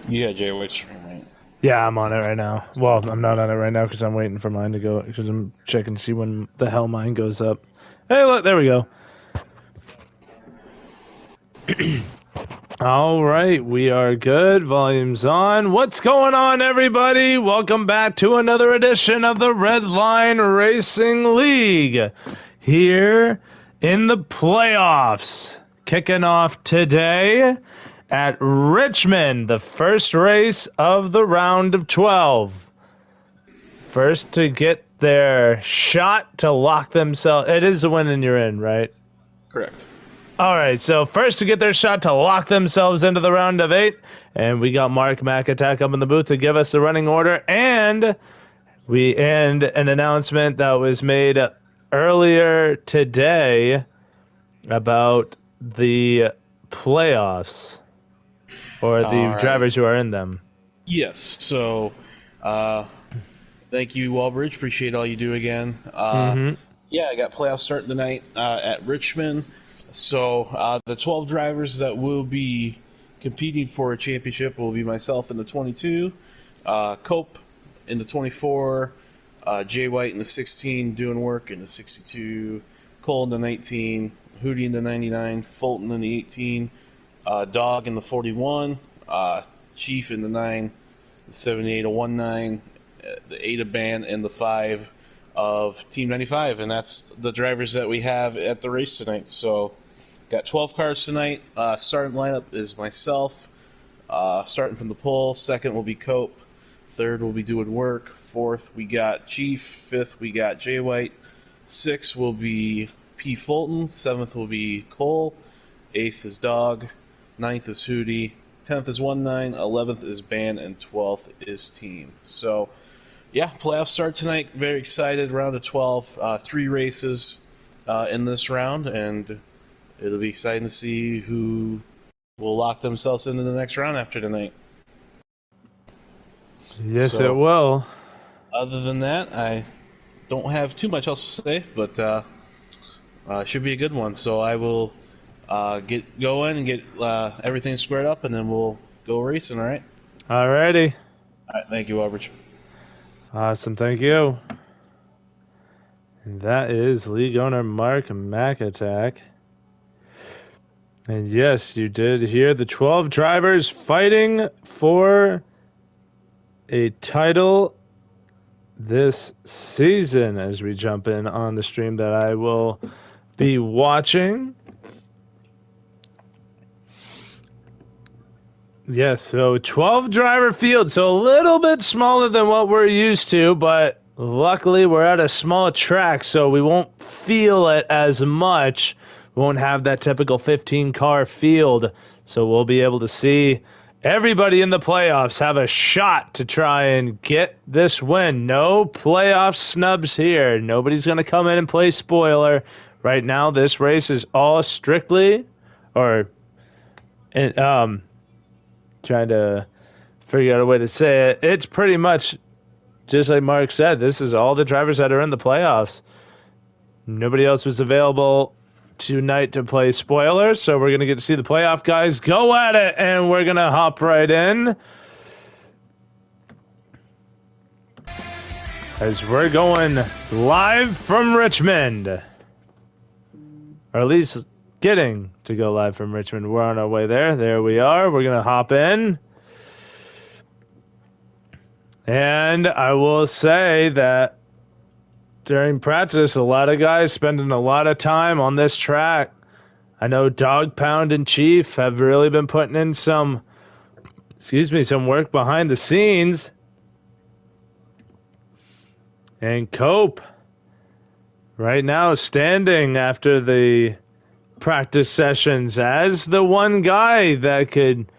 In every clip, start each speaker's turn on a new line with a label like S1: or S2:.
S1: Yeah, Jay White stream, right?
S2: Yeah, I'm on it right now. Well, I'm not on it right now because I'm waiting for mine to go, because I'm checking to see when the hell mine goes up. Hey, look, there we go. All right, we are good. Volume's on. What's going on, everybody? Welcome back to another edition of the Redline Racing League here in the playoffs. Kicking off today at Richmond, the first race of the round of 12. First to get their shot to lock themselves. It is the win and you're in, right?
S1: Correct.
S2: All right, so first to get their shot to lock themselves into the round of 8, and we got Mark McAtack up in the booth to give us the running order, and an announcement that was made earlier today about the playoffs, or the drivers who are in them.
S1: Yes, so thank you, Walbridge. Appreciate all you do again. Yeah, I got playoffs starting tonight at Richmond. So the 12 drivers that will be competing for a championship will be myself in the 22, Cope in the 24, Jay White in the 16, doing work in the 62, Cole in the 19, Hootie in the 99, Fulton in the 18, Dog in the 41, Chief in the 9, the 78 a 19, the 8 of Band, and the 5 of Team 95, and that's the drivers that we have at the race tonight. So got 12 cars tonight. Starting lineup is myself, starting from the pole. Second will be Cope. Third will be doing work. Fourth we got Chief. Fifth we got Jay White. Sixth will be P. Fulton. Seventh will be Cole. Eighth is Dog. Ninth is Hootie. 10th is 19. 11th is Band, and 12th is Team. So yeah, playoffs start tonight. Very excited. Round of 12. 3 races in this round, and it'll be exciting to see who will lock themselves into the next round after tonight.
S2: Yes, it will.
S1: Other than that, I don't have too much else to say, but should be a good one. So I will get going and get everything squared up, and then we'll go racing, all right?
S2: Alrighty.
S1: All right, thank you, Albert.
S2: Awesome, thank you. And that is league owner Mark McAtack. And yes, you did hear the 12 drivers fighting for a title this season as we jump in on the stream that I will be watching. Yes, so 12 driver field, so a little bit smaller than what we're used to, but luckily we're at a small track, so we won't feel it as much. We won't have that typical 15-car field, so we'll be able to see everybody in the playoffs have a shot to try and get this win. No playoff snubs here. Nobody's going to come in and play spoiler. Right now, this race is all strictly, trying to figure out a way to say it. It's pretty much, just like Mark said, this is all the drivers that are in the playoffs. Nobody else was available tonight to play spoilers, so we're going to get to see the playoff guys go at it, and we're going to hop right in as we're going live from Richmond, or at least getting to go live from Richmond. We're on our way there. There we are. We're going to hop in. And I will say that during practice, a lot of guys spending a lot of time on this track. I know Dog Pound and Chief have really been putting in some work behind the scenes. And Cope, right now, standing after the practice sessions as the one guy that could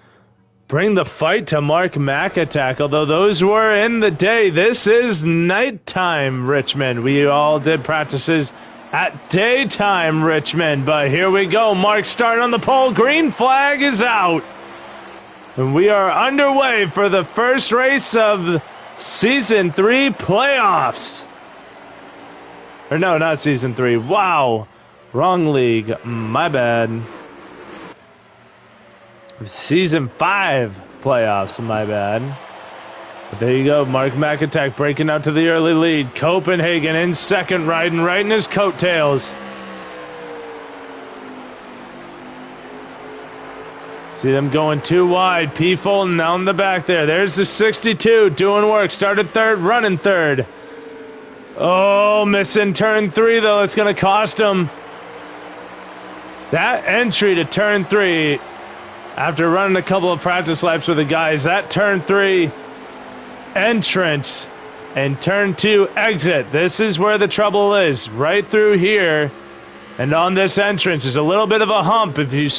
S2: bring the fight to Mark McAtack. Although those were in the day, this is nighttime Richmond. We all did practices at daytime Richmond, but here we go. Mark starting on the pole. Green flag is out. And we are underway for the first race of Season 3 playoffs. Or no, not Season 3. Wow. Wrong league. My bad. Season 5 playoffs. My bad. But there you go. Mark McAtack breaking out to the early lead. Copenhagen in second, riding right in his coattails. See them going too wide. P. Fulton down the back there. There's the 62 doing work. Started third, running third. Oh, missing turn 3 though. It's going to cost him. That entry to turn 3, after running a couple of practice laps with the guys, that turn 3 entrance and turn 2 exit. This is where the trouble is. Right through here. And on this entrance, there's a little bit of a hump. If you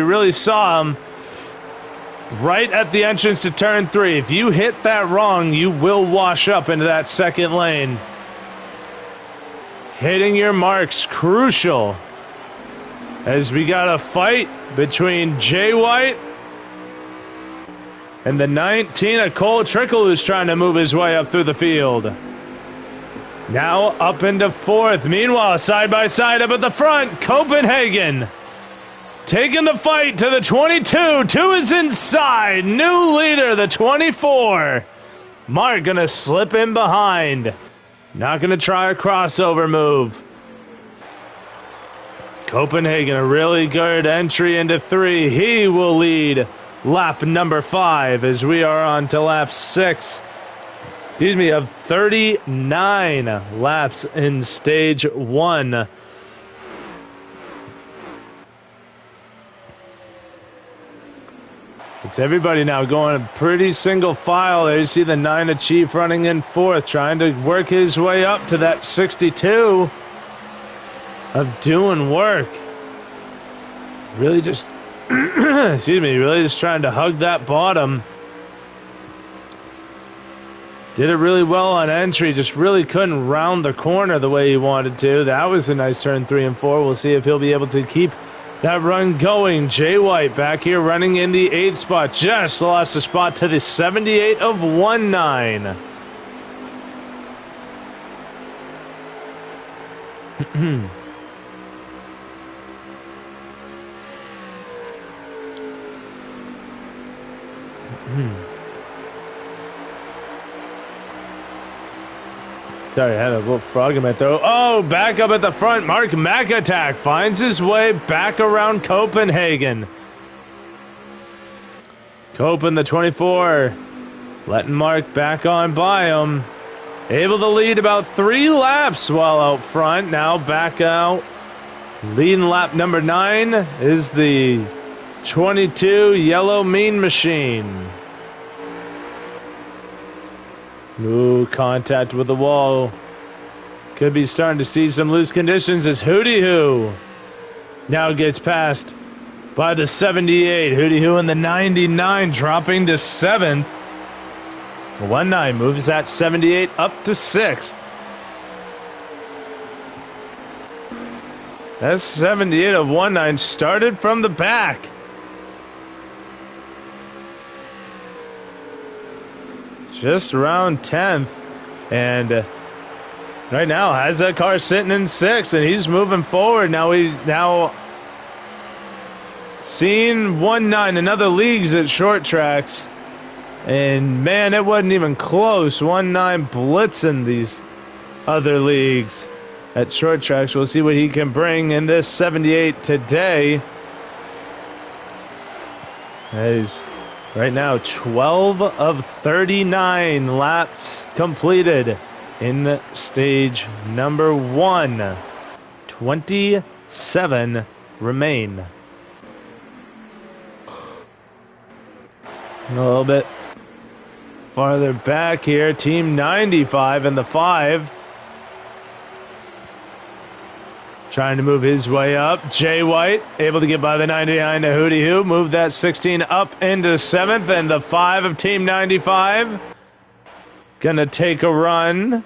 S2: really saw him, right at the entrance to turn 3. If you hit that wrong, you will wash up into that second lane. Hitting your marks, crucial. As we got a fight between Jay White and the 19 of Cole Trickle, who's trying to move his way up through the field. Now up into 4th. Meanwhile, side by side up at the front, Copenhagen taking the fight to the 22. 2 is inside. New leader, the 24. Mark gonna slip in behind. Not gonna try a crossover move. Copenhagen, a really good entry into 3. He will lead lap number 5 as we are on to lap 6. Excuse me, of 39 laps in stage 1. It's everybody now going pretty single file. There you see the 9 of Chief running in 4th, trying to work his way up to that 62 of doing work. Really just, excuse me, really just trying to hug that bottom. Did it really well on entry, just really couldn't round the corner the way he wanted to. That was a nice turn 3 and 4. We'll see if he'll be able to keep that run going. Jay White back here running in the 8th spot. Just lost a spot to the 78 of 19. Sorry, I had a little frog in my throat. Oh, back up at the front. Mark McAtack finds his way back around Copenhagen. Copen, the 24, letting Mark back on by him. Able to lead about 3 laps while out front. Now back out. Leading lap number 9 is the 22 Yellow Mean Machine. Ooh, contact with the wall. Could be starting to see some loose conditions as Hootie Hoo now gets passed by the 78. Hootie Hoo in the 99 dropping to 7th. 19 moves that 78 up to 6th. That 78 of 19 started from the back. Just around 10th, and right now has that car sitting in 6th, and he's moving forward. Now he's seen 19 in other leagues at short tracks, and man, it wasn't even close. 19 blitzing these other leagues at short tracks. We'll see what he can bring in this 78 today. He's right now 12 of 39 laps completed in stage number 1. 27 remain. A little bit farther back here, Team 95 in the 5. Trying to move his way up. Jay White able to get by the 99 to Hootie Hoo. Move that 16 up into 7th. And the 5 of Team 95 gonna take a run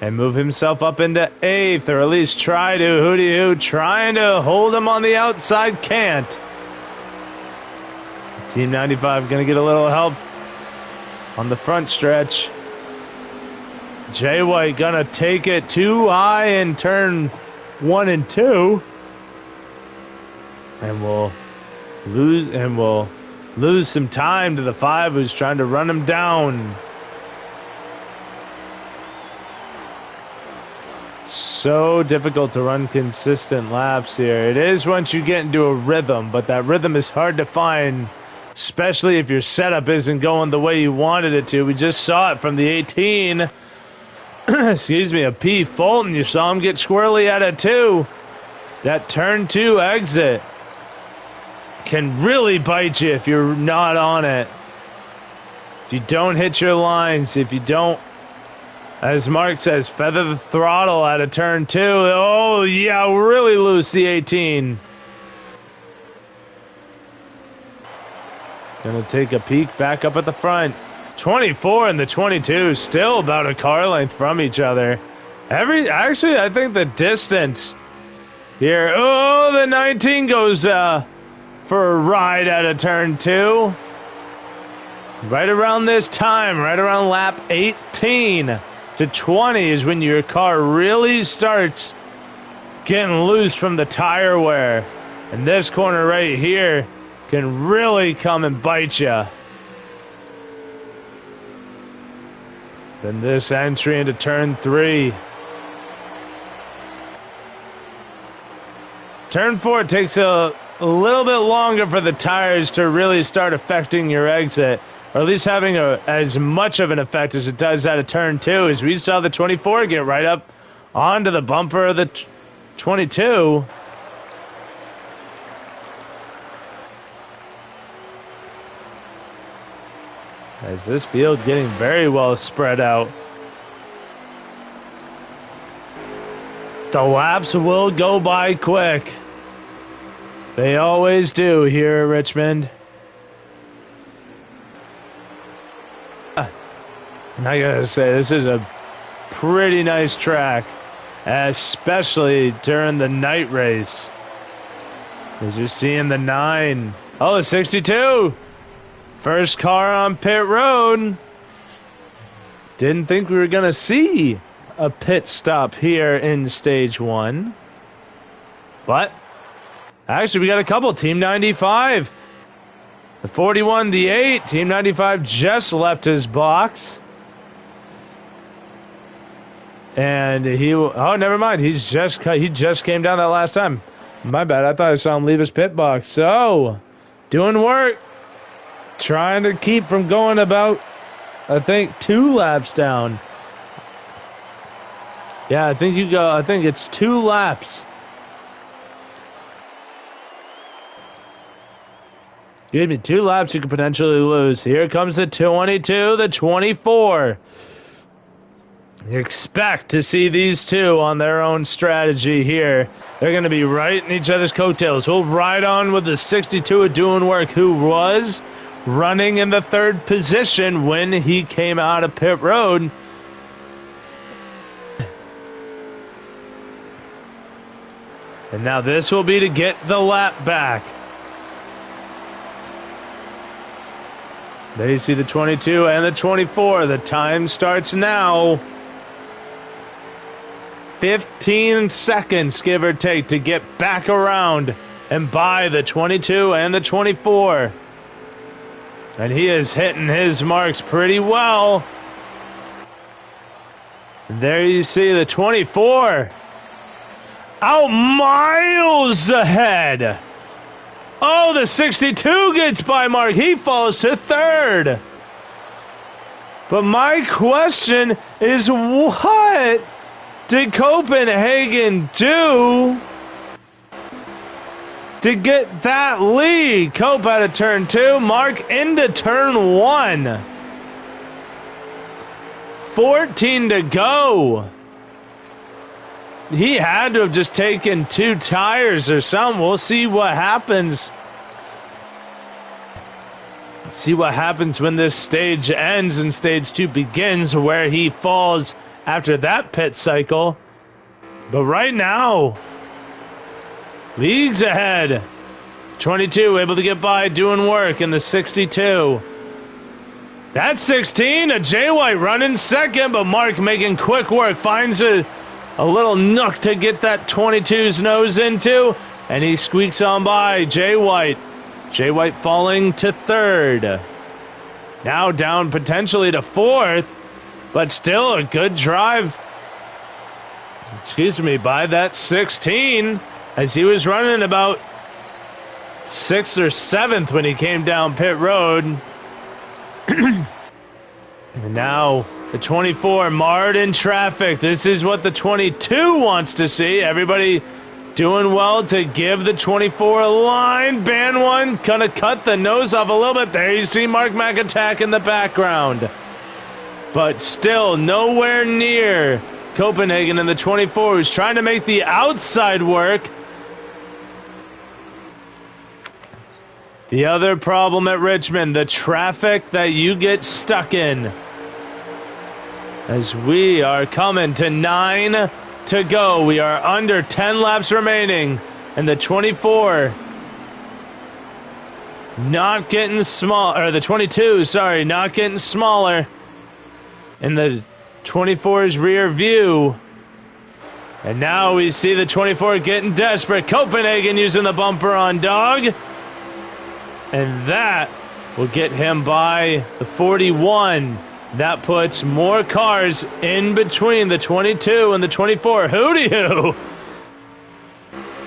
S2: and move himself up into 8th, or at least try to. Hootie Hoo trying to hold him on the outside. Can't. Team 95 gonna get a little help on the front stretch. Jay White gonna take it too high in turn 1 and 2. And we'll lose some time to the 5 who's trying to run him down. So difficult to run consistent laps here. It is once you get into a rhythm, but that rhythm is hard to find, especially if your setup isn't going the way you wanted it to. We just saw it from the 18. Excuse me, a P. Fulton. You saw him get squirrely at it too. That turn 2 exit can really bite you if you're not on it. If you don't hit your lines, if you don't, as Mark says, feather the throttle at a turn 2. Oh, yeah, really loose the 18. Gonna take a peek back up at the front. 24 and the 22, still about a car length from each other. Actually, I think the distance here. Oh, the 19 goes for a ride at a turn 2. Right around this time, right around lap 18 to 20 is when your car really starts getting loose from the tire wear. And this corner right here can really come and bite you. Then this entry into turn 3. Turn 4 takes a little bit longer for the tires to really start affecting your exit, or at least having as much of an effect as it does at a turn 2, as we saw the 24 get right up onto the bumper of the 22. As this field getting very well spread out. The laps will go by quick. They always do here at Richmond. I gotta say, this is a pretty nice track, especially during the night race. As you're seeing the 9. Oh, the 62. First car on pit road. Didn't think we were going to see a pit stop here in stage 1. But actually, we got a couple. Team 95. The 41, the 8. Team 95 just left his box. And oh, never mind. He just came down that last time. My bad. I thought I saw him leave his pit box. So, doing work. Trying to keep from going about, I think, 2 laps down. Yeah, I think it's 2 laps. Give me 2 laps you could potentially lose. Here comes the 22, the 24. You expect to see these two on their own strategy here. They're going to be right in each other's coattails. We'll ride on with the 62 doing work, who was running in the 3rd position when he came out of pit road. And now this will be to get the lap back. There you see the 22 and the 24. The time starts now. 15 seconds, give or take, to get back around and by the 22 and the 24. And he is hitting his marks pretty well. There you see the 24. Out miles ahead. Oh, the 62 gets by Mark. He falls to 3rd. But my question is, what did Copenhagen do to get that lead? Cope out of turn 2, Mark into turn 1. 14 to go. He had to have just taken 2 tires or something. We'll see what happens. See what happens when this stage ends and stage 2 begins, where he falls after that pit cycle. But right now, leagues ahead. 22 able to get by doing work in the 62. That 16, a Jay White running 2nd, but Mark making quick work. Finds a little nook to get that 22's nose into. And he squeaks on by Jay White. Jay White falling to third. Now down potentially to fourth, but still a good drive. Excuse me, by that 16, as he was running about 6th or 7th when he came down pit road. And now the 24 marred in traffic. This is what the 22 wants to see. Everybody doing well to give the 24 a line. Band one, gonna cut the nose off a little bit. There you see Mark McAtack in the background. But still nowhere near Copenhagen in the 24, who's trying to make the outside work. The other problem at Richmond, the traffic that you get stuck in. As we are coming to 9 to go. We are under 10 laps remaining. And the 24 not getting small, or the 22, sorry, not getting smaller. And the 24's rear view. And now we see the 24 getting desperate. Copenhagen using the bumper on Dog. And that will get him by the 41. That puts more cars in between the 22 and the 24. Hootie-hoo!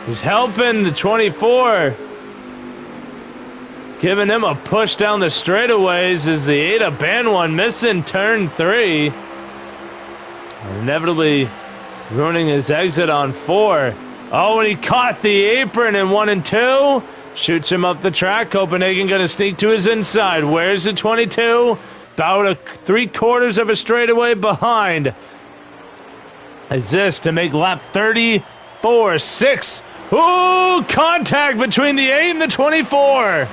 S2: He's helping the 24. Giving him a push down the straightaways as the Ada band one missing turn 3. Inevitably ruining his exit on 4. Oh, and he caught the apron in 1 and 2. Shoots him up the track. Copenhagen going to sneak to his inside. Where's the 22? About a 3/4 of a straightaway behind. Is this to make lap 34, 6. Ooh, contact between the 8 and the 24.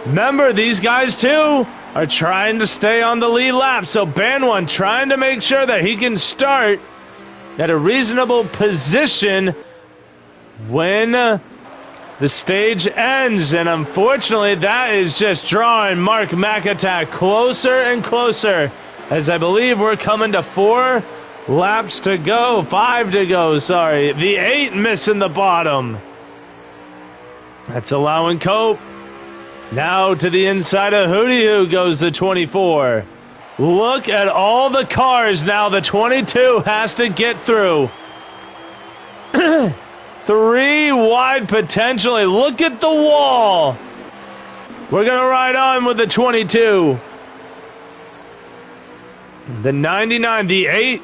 S2: Remember, these guys too are trying to stay on the lead lap. So band one trying to make sure that he can start at a reasonable position when the stage ends. And unfortunately, that is just drawing Mark McAtack closer and closer, as I believe we're coming to 4 laps to go. 5 to go, sorry. The 8 missing the bottom. That's allowing Cope. Now to the inside of Hootie-hoo goes the 24. Look at all the cars now the 22 has to get through. 3 wide potentially. Look at the wall. We're going to ride on with the 22. The 99, the 8.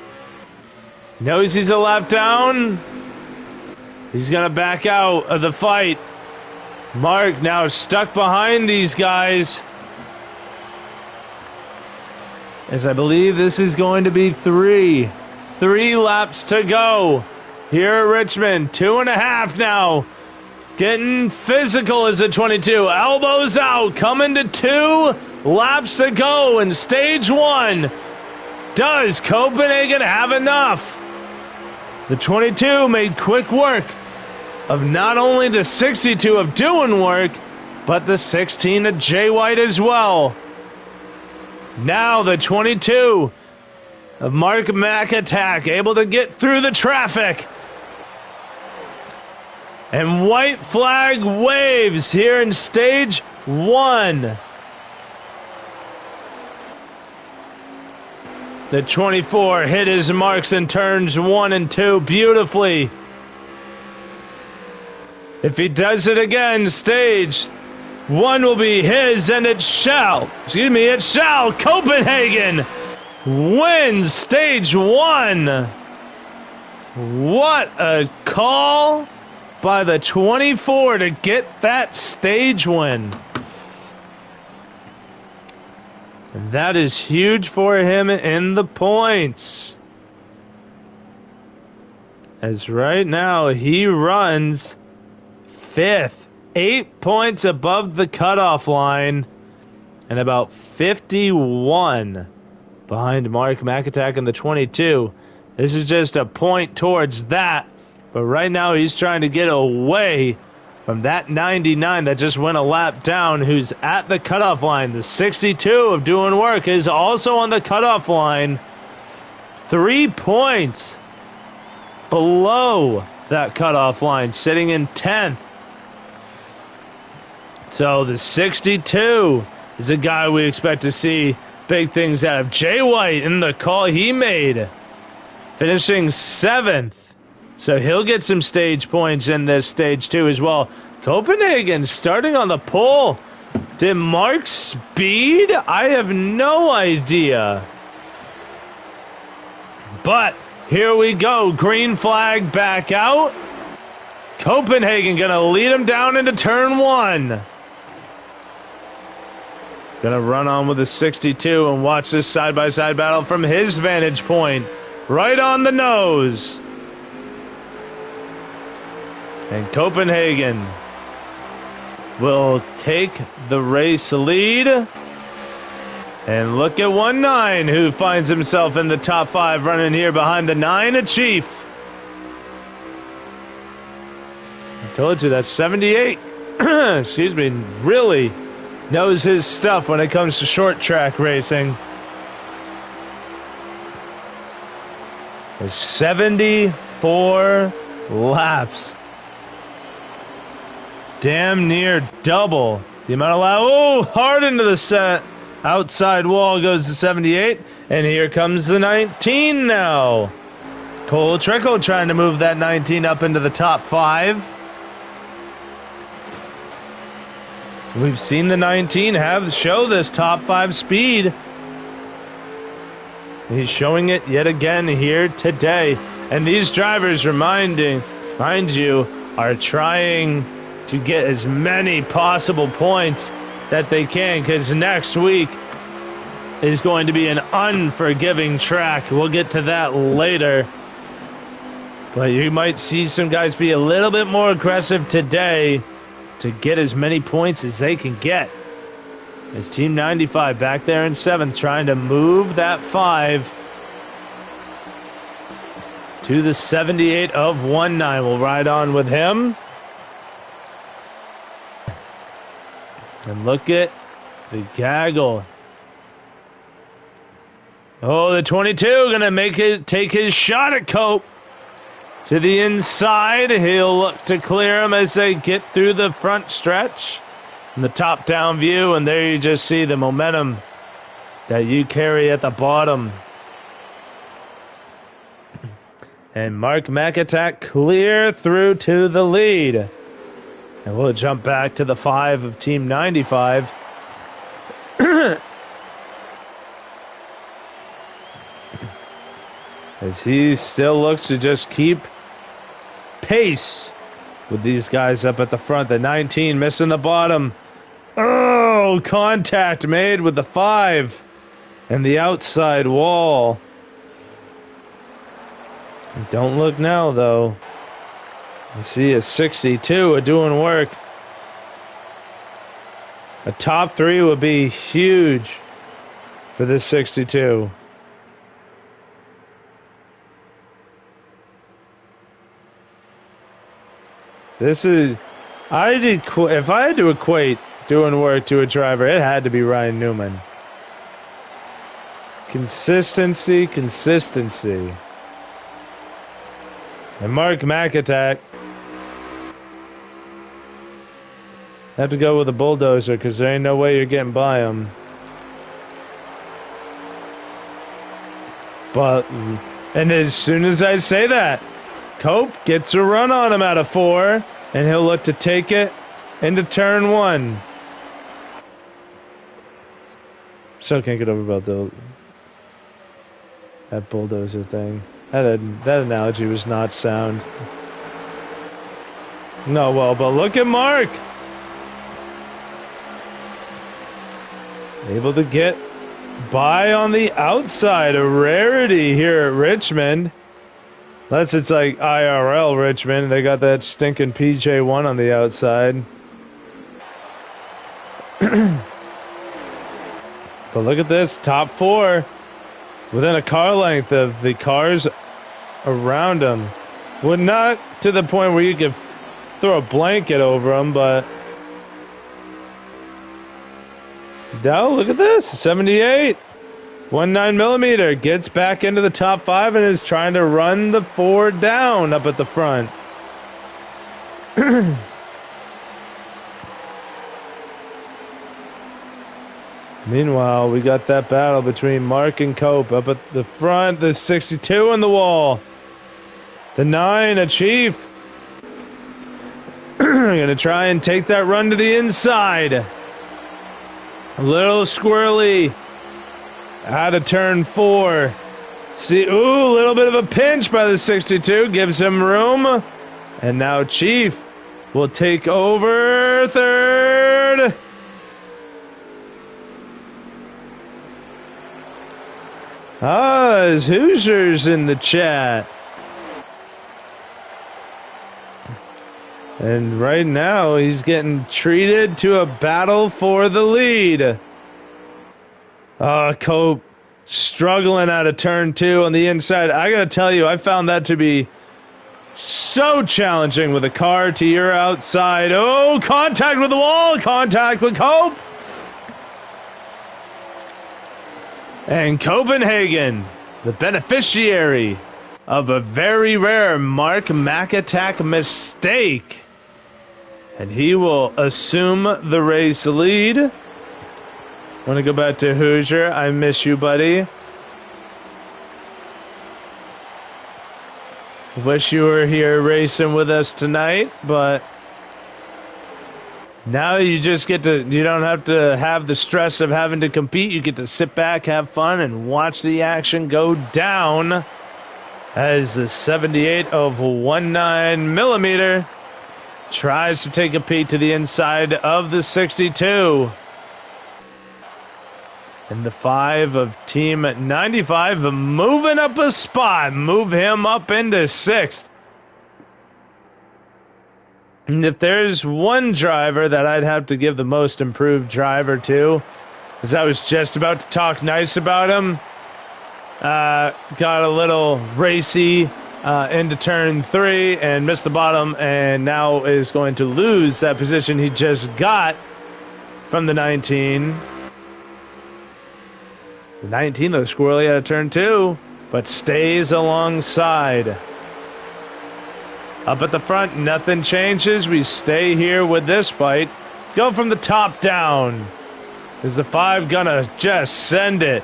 S2: Knows he's a lap down. He's going to back out of the fight. Mark now stuck behind these guys, as I believe this is going to be 3 laps to go here at Richmond. 2.5 now. Getting physical as a 22. Elbows out. Coming to 2 laps to go in stage 1. Does Copenhagen have enough? The 22 made quick work of not only the 62 of doing work, but the 16 of Jay White as well. Now the 22 of Mark McAtack able to get through the traffic. And white flag waves here in stage 1. The 24 hit his marks in turns 1 and 2 beautifully. If he does it again, stage 1 will be his, and it shall. Copenhagen wins stage 1. What a call by the 24 to get that stage win. And that is huge for him in the points. As right now he runs 5th, 8 points above the cutoff line, and about 51 behind Mark McAtack in the 22. This is just a point towards that, but right now he's trying to get away from that 99 that just went a lap down, who's at the cutoff line. The 62 of doing work is also on the cutoff line. 3 points below that cutoff line, sitting in 10th. So the 62 is a guy we expect to see big things out of. Jay White in the call he made, finishing 7th. So he'll get some stage points in this stage 2 as well. Copenhagen starting on the pole. Did Mark speed? I have no idea. But here we go. Green flag back out. Copenhagen going to lead him down into turn 1. Going to run on with the 62 and watch this side-by-side battle from his vantage point. Right on the nose. And Copenhagen will take the race lead. And look at 1-9, who finds himself in the top 5, running here behind the 9, a Chief. I told you that 78, excuse me, really knows his stuff when it comes to short track racing. There's 74 laps. Damn near double the amount allowed. Oh, hard into the set. Outside wall goes to 78. And here comes the 19 now. Cole Trickle trying to move that 19 up into the top 5. We've seen the 19 show this top 5 speed. He's showing it yet again here today. And these drivers, mind you, are trying to get as many possible points that they can, because next week is going to be an unforgiving track. We'll get to that later. But you might see some guys be a little bit more aggressive today to get as many points as they can get. It's Team 95 back there in 7th, trying to move that 5 to the 78 of 1-9. We'll ride on with him. And look at the gaggle. Oh, the 22 going to take his shot at Cope. To the inside, he'll look to clear him as they get through the front stretch. And the top-down view, and there you just see the momentum that you carry at the bottom. And Mark McAtack clear through to the lead. And we'll jump back to the 5 of Team 95. As he still looks to just keep pace with these guys up at the front. The 19 missing the bottom. Oh, contact made with the 5 and the outside wall. Don't look now, though. You see a 62 doing work. A top 3 would be huge for this 62. This is, if I had to equate doing work to a driver, it had to be Ryan Newman. Consistency. And Mark McAtack. Have to go with a bulldozer because there ain't no way you're getting by him. But, and as soon as I say that, Cope gets a run on him out of 4, and he'll look to take it into turn 1. Still can't get over about that bulldozer thing. That analogy was not sound. No, well, but look at Mark. Able to get by on the outside. A rarity here at Richmond. Unless it's like IRL Richmond. They got that stinking PJ1 on the outside. But look at this. Top 4. Within a car length of the cars around them. Well, not to the point where you could throw a blanket over them, but... Now, look at this. 78. 19mm. Gets back into the top 5 and is trying to run the 4 down up at the front. Meanwhile, we got that battle between Mark and Cope up at the front. The 62 on the wall. The 9, a Chief. Going to try and take that run to the inside. A little squirrely. Out of turn 4. See, ooh, a little bit of a pinch by the 62. Gives him room. And now Chief will take over third. There's Hoosiers in the chat. And right now, he's getting treated to a battle for the lead. Cope struggling out of turn 2 on the inside. I gotta tell you, I found that to be so challenging with a car to your outside. Oh, contact with the wall, contact with Cope. And Copenhagen, the beneficiary of a very rare Mark McAttack mistake. And he will assume the race lead. I want to go back to Hoosier. I miss you, buddy. Wish you were here racing with us tonight, but now you just get to, you don't have to have the stress of having to compete. You get to sit back, have fun, and watch the action go down as the 78 of 19 millimeter tries to take a peek to the inside of the 62. And the 5 of Team 95 moving up a spot. Move him up into 6th. And if there's one driver that I'd have to give the most improved driver to, because I was just about to talk nice about him, got a little racy into turn 3 and missed the bottom, and now is going to lose that position he just got from the 19. The 19, though, squirrely out of turn 2, but stays alongside. Up at the front, nothing changes. We stay here with this fight. Go from the top down. Is the 5 gonna just send it?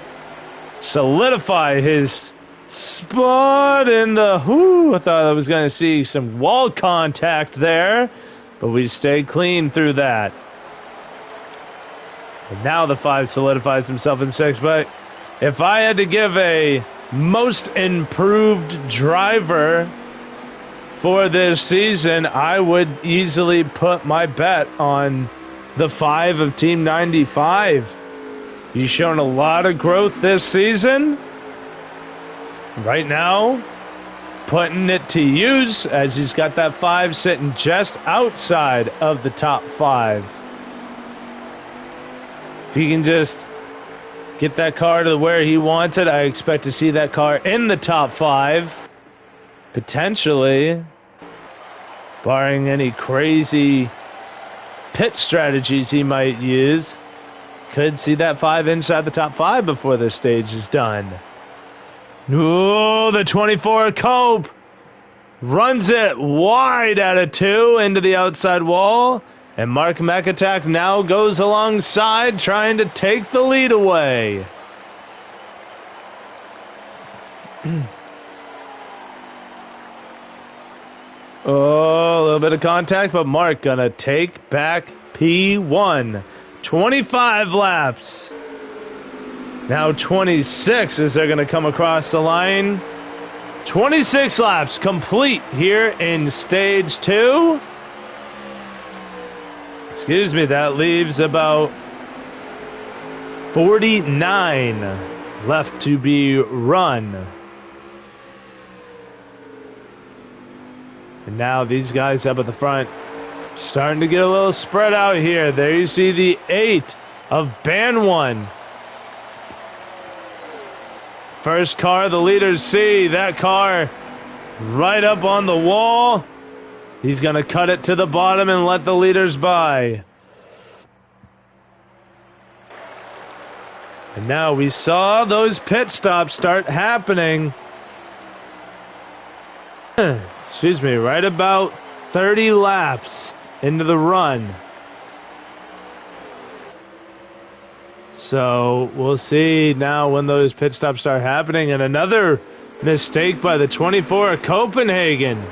S2: Solidify his spot in the... Whoo, I thought I was going to see some wall contact there, but we stay clean through that. And now the 5 solidifies himself in 6th, but if I had to give a most improved driver for this season, I would easily put my bet on the 5 of Team 95. He's shown a lot of growth this season. Right now, putting it to use as he's got that 5 sitting just outside of the top 5. If he can just get that car to where he wants it, I expect to see that car in the top 5. Potentially, barring any crazy pit strategies he might use, could see that 5 inside the top 5 before this stage is done. Oh, the 24 Cope runs it wide out of 2 into the outside wall, and Mark McAttack now goes alongside trying to take the lead away. Oh, a little bit of contact, but Mark gonna take back P1. 25 laps. Now 26 as they're gonna come across the line. 26 laps complete here in stage 2. Excuse me, that leaves about 49 left to be run. And now these guys up at the front starting to get a little spread out here. There you see the 8 of Band 1. First car the leaders see. That car right up on the wall. He's going to cut it to the bottom and let the leaders by. And now we saw those pit stops start happening. Excuse me, right about 30 laps into the run. So we'll see now when those pit stops start happening. And another mistake by the 24 of Copenhagen.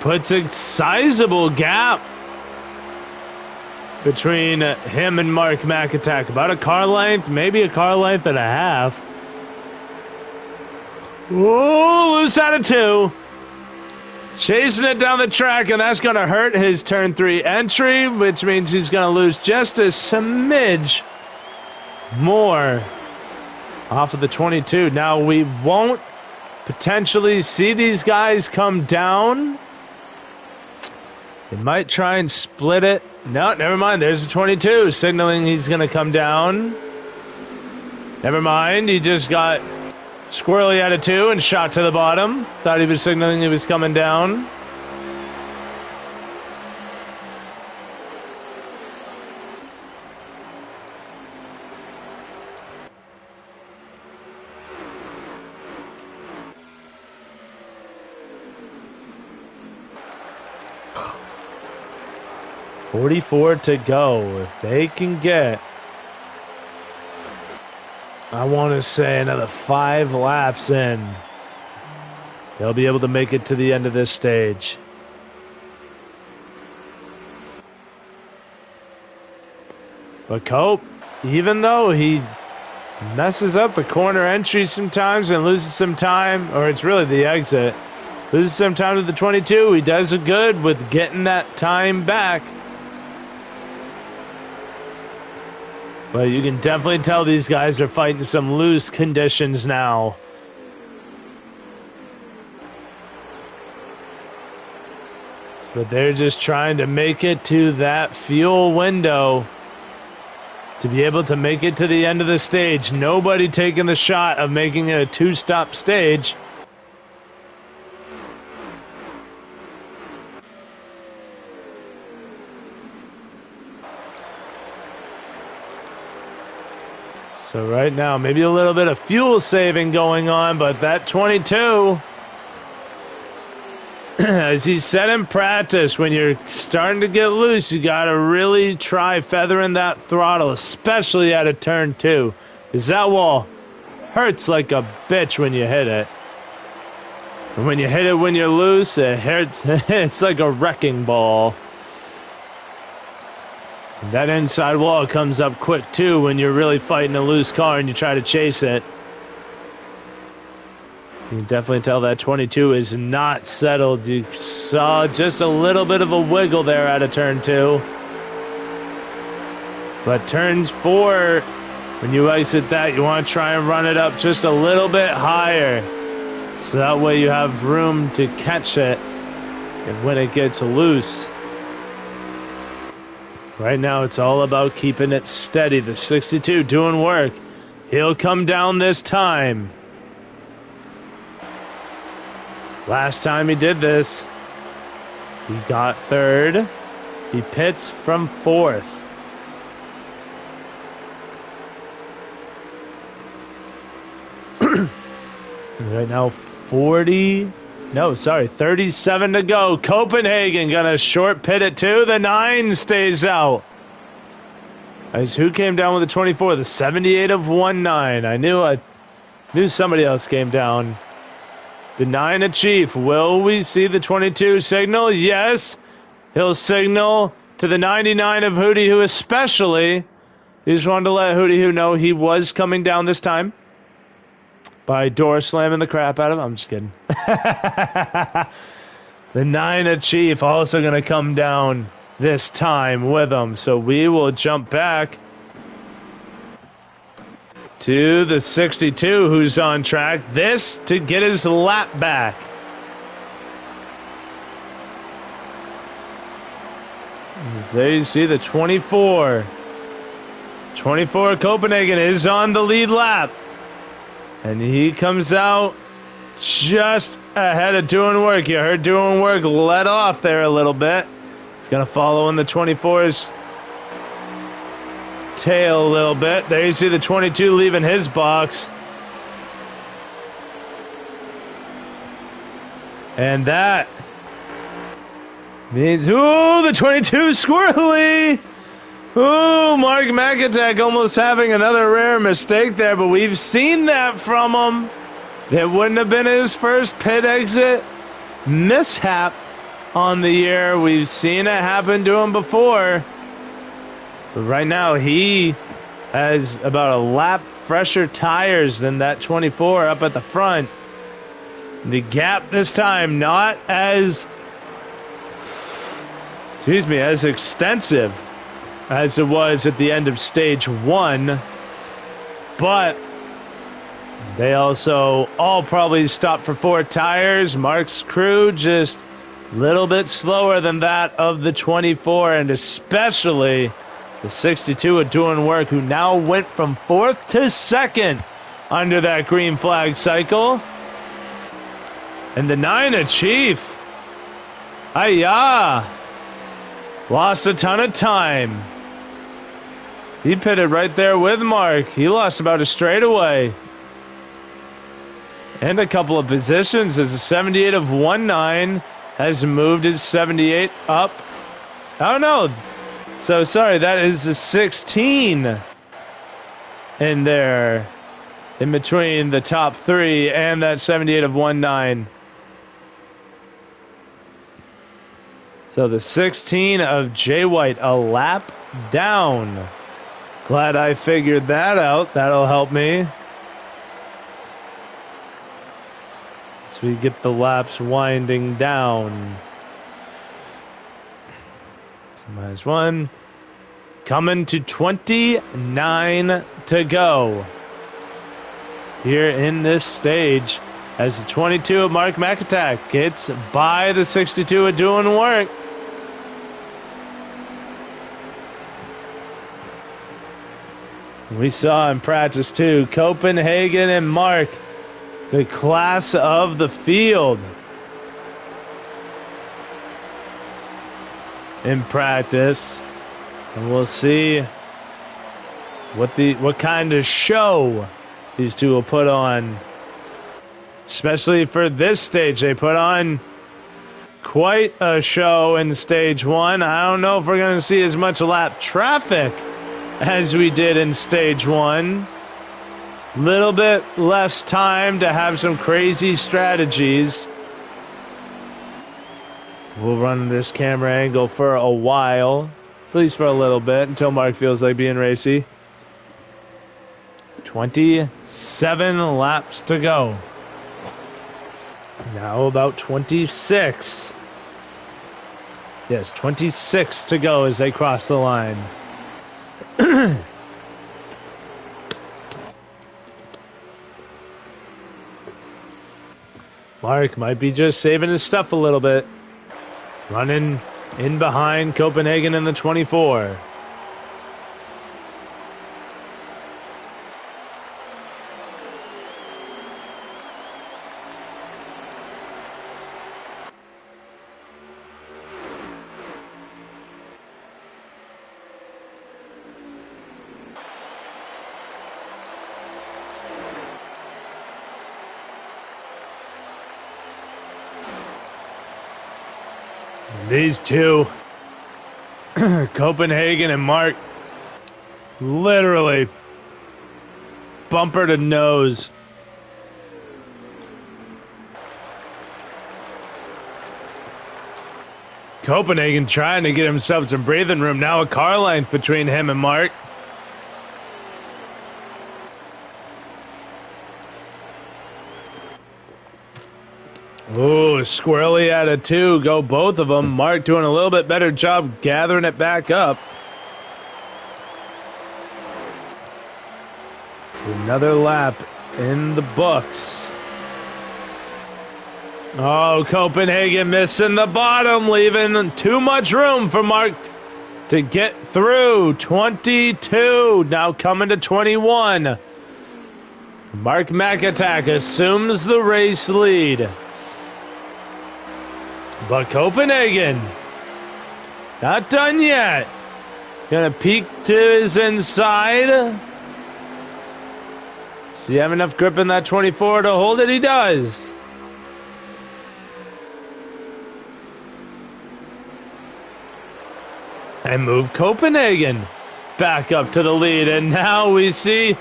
S2: Puts a sizable gap between him and Mark McAtack. About a car length, maybe a car length and a half. Whoa, loose out of 2. Chasing it down the track, and that's going to hurt his turn 3 entry, which means he's going to lose just a smidge more off of the 22. Now, we won't potentially see these guys come down. They might try and split it. No, never mind. There's the 22 signaling he's going to come down. Never mind. He just got squirrely out of 2 and shot to the bottom. Thought he was signaling he was coming down. .44 to go. If they can get, I want to say, another 5 laps in, they'll be able to make it to the end of this stage. But Cope, even though he messes up the corner entry sometimes and loses some time, or it's really the exit, loses some time to the 22, he does it good with getting that time back. But you can definitely tell these guys are fighting some loose conditions now. But they're just trying to make it to that fuel window to be able to make it to the end of the stage. Nobody taking the shot of making it a 2-stop stage. So right now, maybe a little bit of fuel saving going on, but that 22, as he said in practice, when you're starting to get loose, you got to really try feathering that throttle, especially at a turn 2, because that wall hurts like a bitch when you hit it. And when you hit it when you're loose, it hurts. It's like a wrecking ball. That inside wall comes up quick, too, when you're really fighting a loose car and you try to chase it. You can definitely tell that 22 is not settled. You saw just a little bit of a wiggle there out of turn 2. But turns 4, when you exit that, you want to try and run it up just a little bit higher. So that way you have room to catch it and when it gets loose. Right now, it's all about keeping it steady. The 62 doing work. He'll come down this time. Last time he did this, he got 3rd. He pits from 4th. Right now, 37 to go. Copenhagen gonna short pit it too. The 9 stays out. As who came down with the 24? The 78 of 19. I knew somebody else came down. The 9 of Chief. Will we see the 22 signal? Yes. He'll signal to the 99 of Hootie Who especially. He just wanted to let Hootie Who know he was coming down this time. By door slamming the crap out of him. I'm just kidding. The 9 of Chief also going to come down this time with him. So we will jump back to the 62 who's on track. This to get his lap back. There you see the 24. 24 Copenhagen is on the lead lap. And he comes out just ahead of doing work. You heard doing work let off there a little bit. He's going to follow in the 24's tail a little bit. There you see the 22 leaving his box. And that Ooh, the 22 squirrely. Ooh, Mark McAtack almost having another rare mistake there, but we've seen that from him. It wouldn't have been his first pit exit mishap on the year. We've seen it happen to him before. But right now, he has about a lap fresher tires than that 24 up at the front. The gap this time not as extensive as it was at the end of stage 1, but they also all probably stopped for 4 tires. Mark's crew just a little bit slower than that of the 24, and especially the 62 at doing work, who now went from 4th to 2nd under that green flag cycle. And the 9 at Chief, lost a ton of time. He pitted right there with Mark. He lost about a straightaway. And a couple of positions as the 78 of 19 has moved his 78 up. Oh no. So sorry, that is the 16 in there. In between the top 3 and that 78 of 19. So the 16 of Jay White, a lap down. Glad I figured that out. That'll help me. As we get the laps winding down. So -1. Coming to 29 to go. Here in this stage. As the 22 of Mark McAtack gets by the 62 of doing work. We saw in practice too, Copenhagen and Mark, the class of the field. In practice. And we'll see what kind of show these two will put on. Especially for this stage. They put on quite a show in stage 1. I don't know if we're going to see as much lap traffic as we did in stage 1. Little bit less time to have some crazy strategies. We'll run this camera angle for a while. At least for a little bit until Mark feels like being racy. 27 laps to go. Now about 26. Yes, 26 to go as they cross the line. Mark might be just saving his stuff a little bit. Running in behind Copenhagen in the 24. These two, Copenhagen and Mark, literally bumper to nose. Copenhagen trying to get himself some breathing room. Now a car length between him and Mark. Ooh, squirrely out of 2. Go both of them. Mark doing a little bit better job gathering it back up. Another lap in the books. Oh, Copenhagen missing the bottom, leaving too much room for Mark to get through. 22, now coming to 21. Mark McAtack assumes the race lead. But Copenhagen, not done yet. Gonna peek to his inside. Does he have enough grip in that 24 to hold it? He does. and move Copenhagen back up to the lead. And now we see,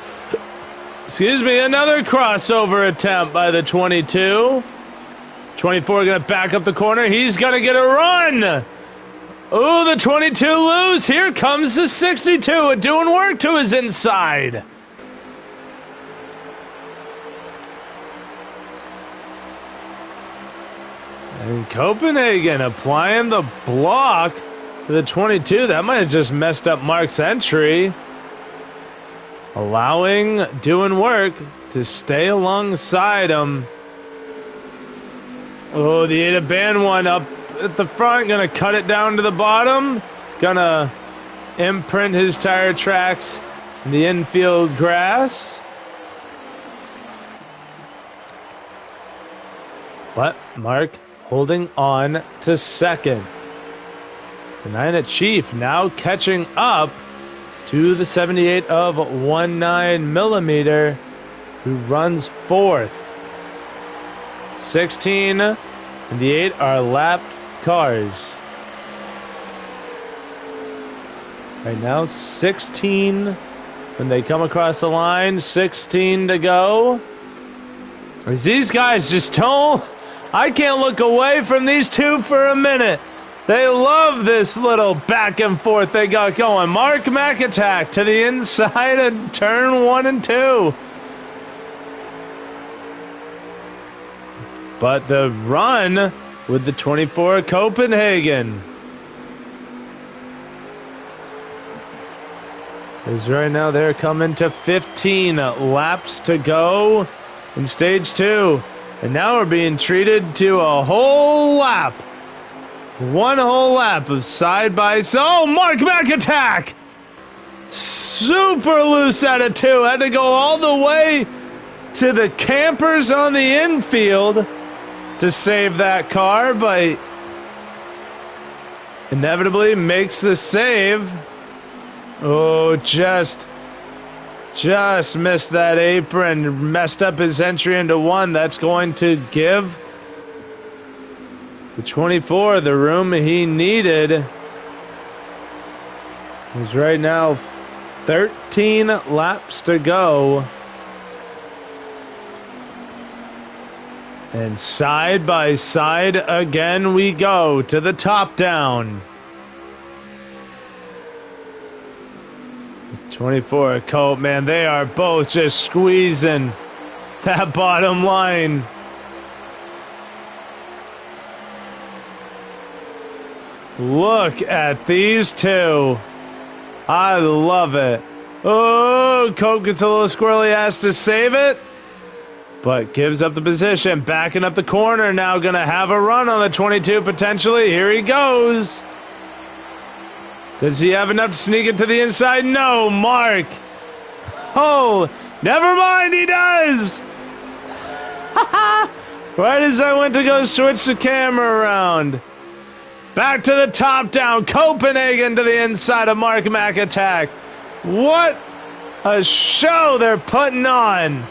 S2: another crossover attempt by the 22. 24 going to back up the corner. He's going to get a run. Oh, the 22 loose. Here comes the 62 doing work to his inside. And Copenhagen applying the block to the 22. That might have just messed up Mark's entry. Allowing doing work to stay alongside him. Oh, the Ada Band one up at the front. Gonna cut it down to the bottom. Gonna imprint his tire tracks in the infield grass. But Mark holding on to second. The 9 at Chief now catching up to the 78 of 19mm, who runs fourth. 16 and the 8 are lapped cars. Right now, 16 when they come across the line, 16 to go. As these guys just don't, I can't look away from these two for a minute. They love this little back and forth they got going. Mark McAttack to the inside of turn 1 and 2. But the run with the 24 Copenhagen. Because right now they're coming to 15 laps to go in stage 2. And now we're being treated to a whole lap. One whole lap of side by side. Oh, Mark McAttack! Super loose out of 2. Had to go all the way to the campers on the infield to save that car, but inevitably makes the save. Oh, just missed that apron, messed up his entry into 1. That's going to give the 24 the room he needed. He's right now 13 laps to go. And side by side again we go to the top down. 24 Cope, man, they are both just squeezing that bottom line. Look at these two. I love it. Oh, Cope gets a little squirrely, has to save it, but gives up the position. Backing up the corner now, gonna have a run on the 22 potentially. Here he goes. Does he have enough to sneak it to the inside? No, Mark. Oh, never mind, he does. Right as I went to go switch the camera around. Back to the top down. Copenhagen to the inside of Mark McAttack. What a show they're putting on.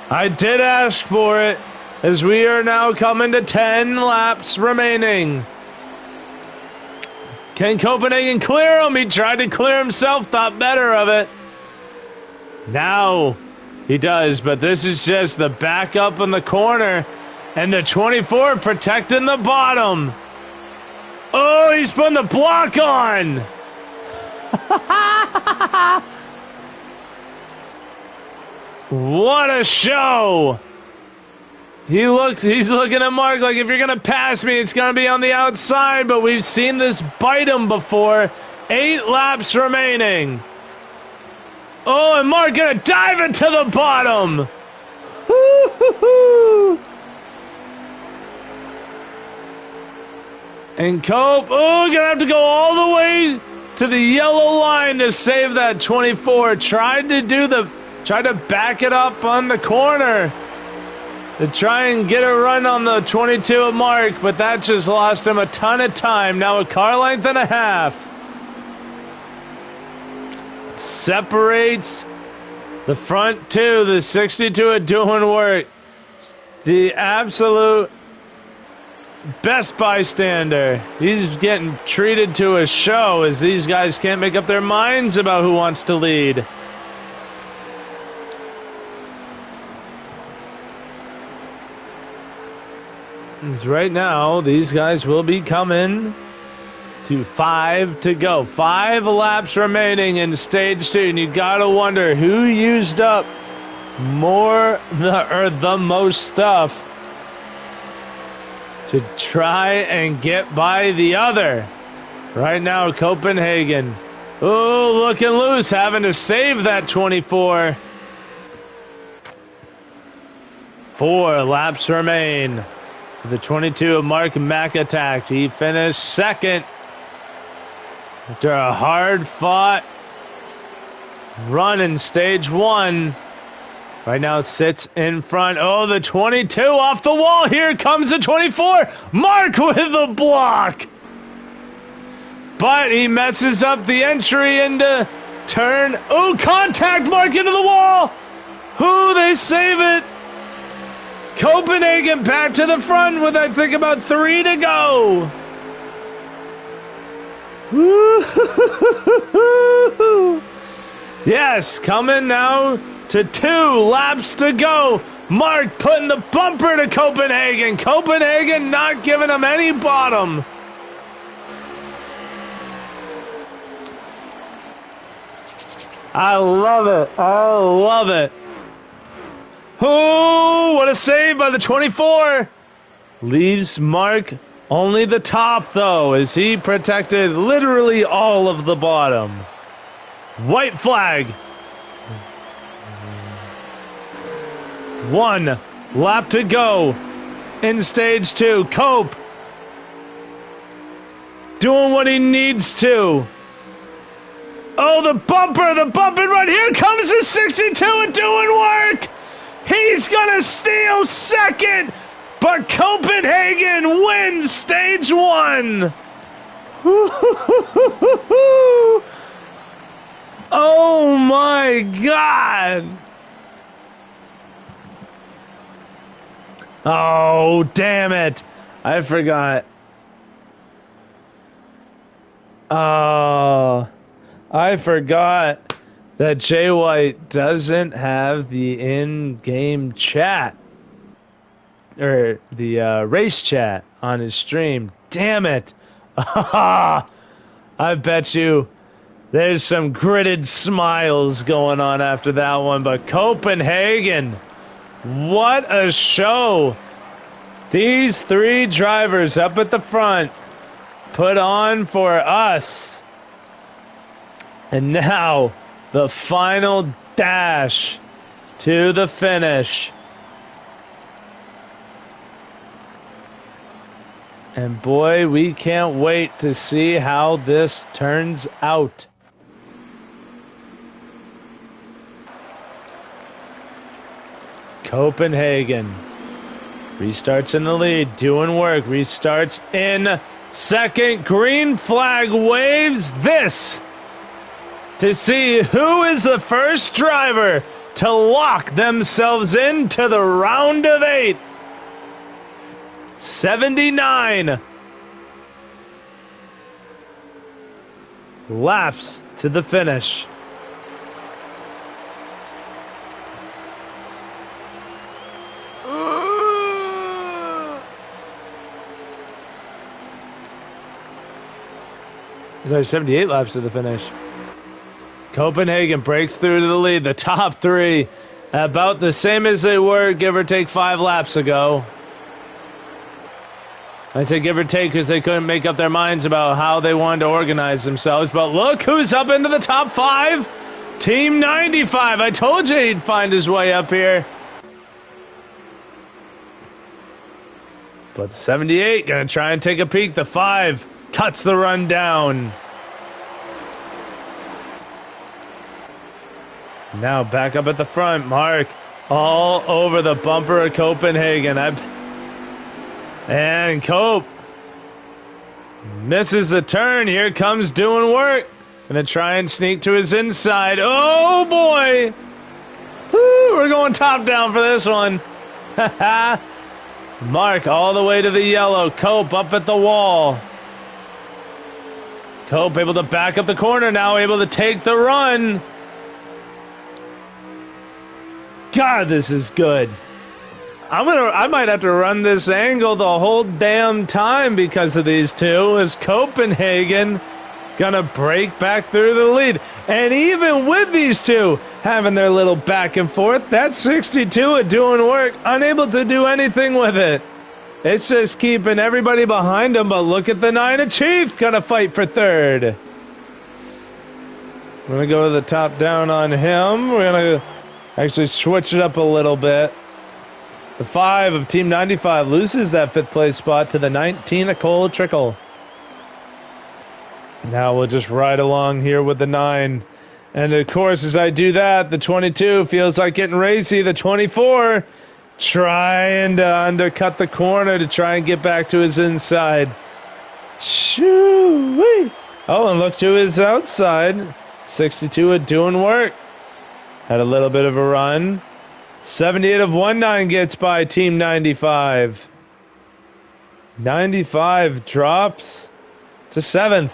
S2: I did ask for it, as we are now coming to 10 laps remaining. Can Copenhagen clear him? He tried to clear himself, thought better of it. Now he does, but this is just the back up in the corner, and the 24 protecting the bottom. Oh, he's putting the block on. What a show. He's looking at Mark like, if you're going to pass me, it's going to be on the outside, but we've seen this bite him before. 8 laps remaining. Oh, and Mark going to dive into the bottom. And Cope, oh, gonna have to go all the way to the yellow line to save that 24. Tried to back it up on the corner to try and get a run on the 22 of Mark, but that just lost him a ton of time. Now a car length and a half. Separates the front two, the 62 are doing work. The absolute best bystander. He's getting treated to a show as these guys can't make up their minds about who wants to lead. Right now, these guys will be coming to 5 to go. 5 laps remaining in stage 2, and you gotta wonder who used up the most stuff to try and get by the other. Right now, Copenhagen, looking loose, having to save that 24. 4 laps remain. The 22 of Mark McAttack. He finished second after a hard-fought run in stage 1. Right now sits in front. Oh, the 22 off the wall. Here comes the 24. Mark with the block. But he messes up the entry into turn. Oh, contact, Mark into the wall. They save it. Copenhagen back to the front with, I think, about 3 to go. Yes, coming now to 2 laps to go. Mark putting the bumper to Copenhagen. Copenhagen not giving him any bottom. I love it. I love it. Oh, what a save by the 24. Leaves Mark only the top, though, as he protected literally all of the bottom. White flag. 1 lap to go in stage 2. Cope doing what he needs to. Oh, the bump and run. Here comes the 62 and doing work. He's going to steal second, but Copenhagen wins stage 1. Oh, my God. Oh, damn it. I forgot. Oh, I forgot that Jay White doesn't have the in-game chat or the race chat on his stream. Damn it. I bet you there's some gritted smiles going on after that one. But Copenhagen, what a show. These 3 drivers up at the front put on for us. And now the final dash to the finish. And boy, we can't wait to see how this turns out. Copenhagen restarts in the lead, doing work, restarts in second. Green flag waves. This to see who is the first driver to lock themselves into the round of 8. 79 laps to the finish. Sorry, 78 laps to the finish. Copenhagen breaks through to the lead. The top 3 about the same as they were, give or take 5 laps ago. I say give or take because they couldn't make up their minds about how they wanted to organize themselves. But look who's up into the top 5. Team 95. I told you he'd find his way up here. But 78 going to try and take a peek. The 5 cuts the run down. Now back up at the front. Mark all over the bumper of Copenhagen. And Cope misses the turn. Here comes doing work. Gonna try and sneak to his inside. Oh boy! Woo, we're going top down for this one. Mark all the way to the yellow. Cope up at the wall. Cope able to back up the corner now, able to take the run. God, this is good. I might have to run this angle the whole damn time because of these two. As Copenhagen gonna break back through the lead. And even with these two having their little back and forth, that 62 are doing work, unable to do anything with it. It's just keeping everybody behind them, but look at the 9 of Chief gonna fight for third. We're gonna go to the top down on him. We're gonna actually switch it up a little bit. The 5 of Team 95 loses that 5th place spot to the 19 of Cole Trickle. Now we'll just ride along here with the 9. And of course, as I do that, the 22 feels like getting racy. The 24 trying to undercut the corner to try and get back to his inside. Shoo-wee. Oh, and look to his outside. 62 are doing work. Had a little bit of a run. 78 of 19 gets by Team 95. 95 drops to 7th.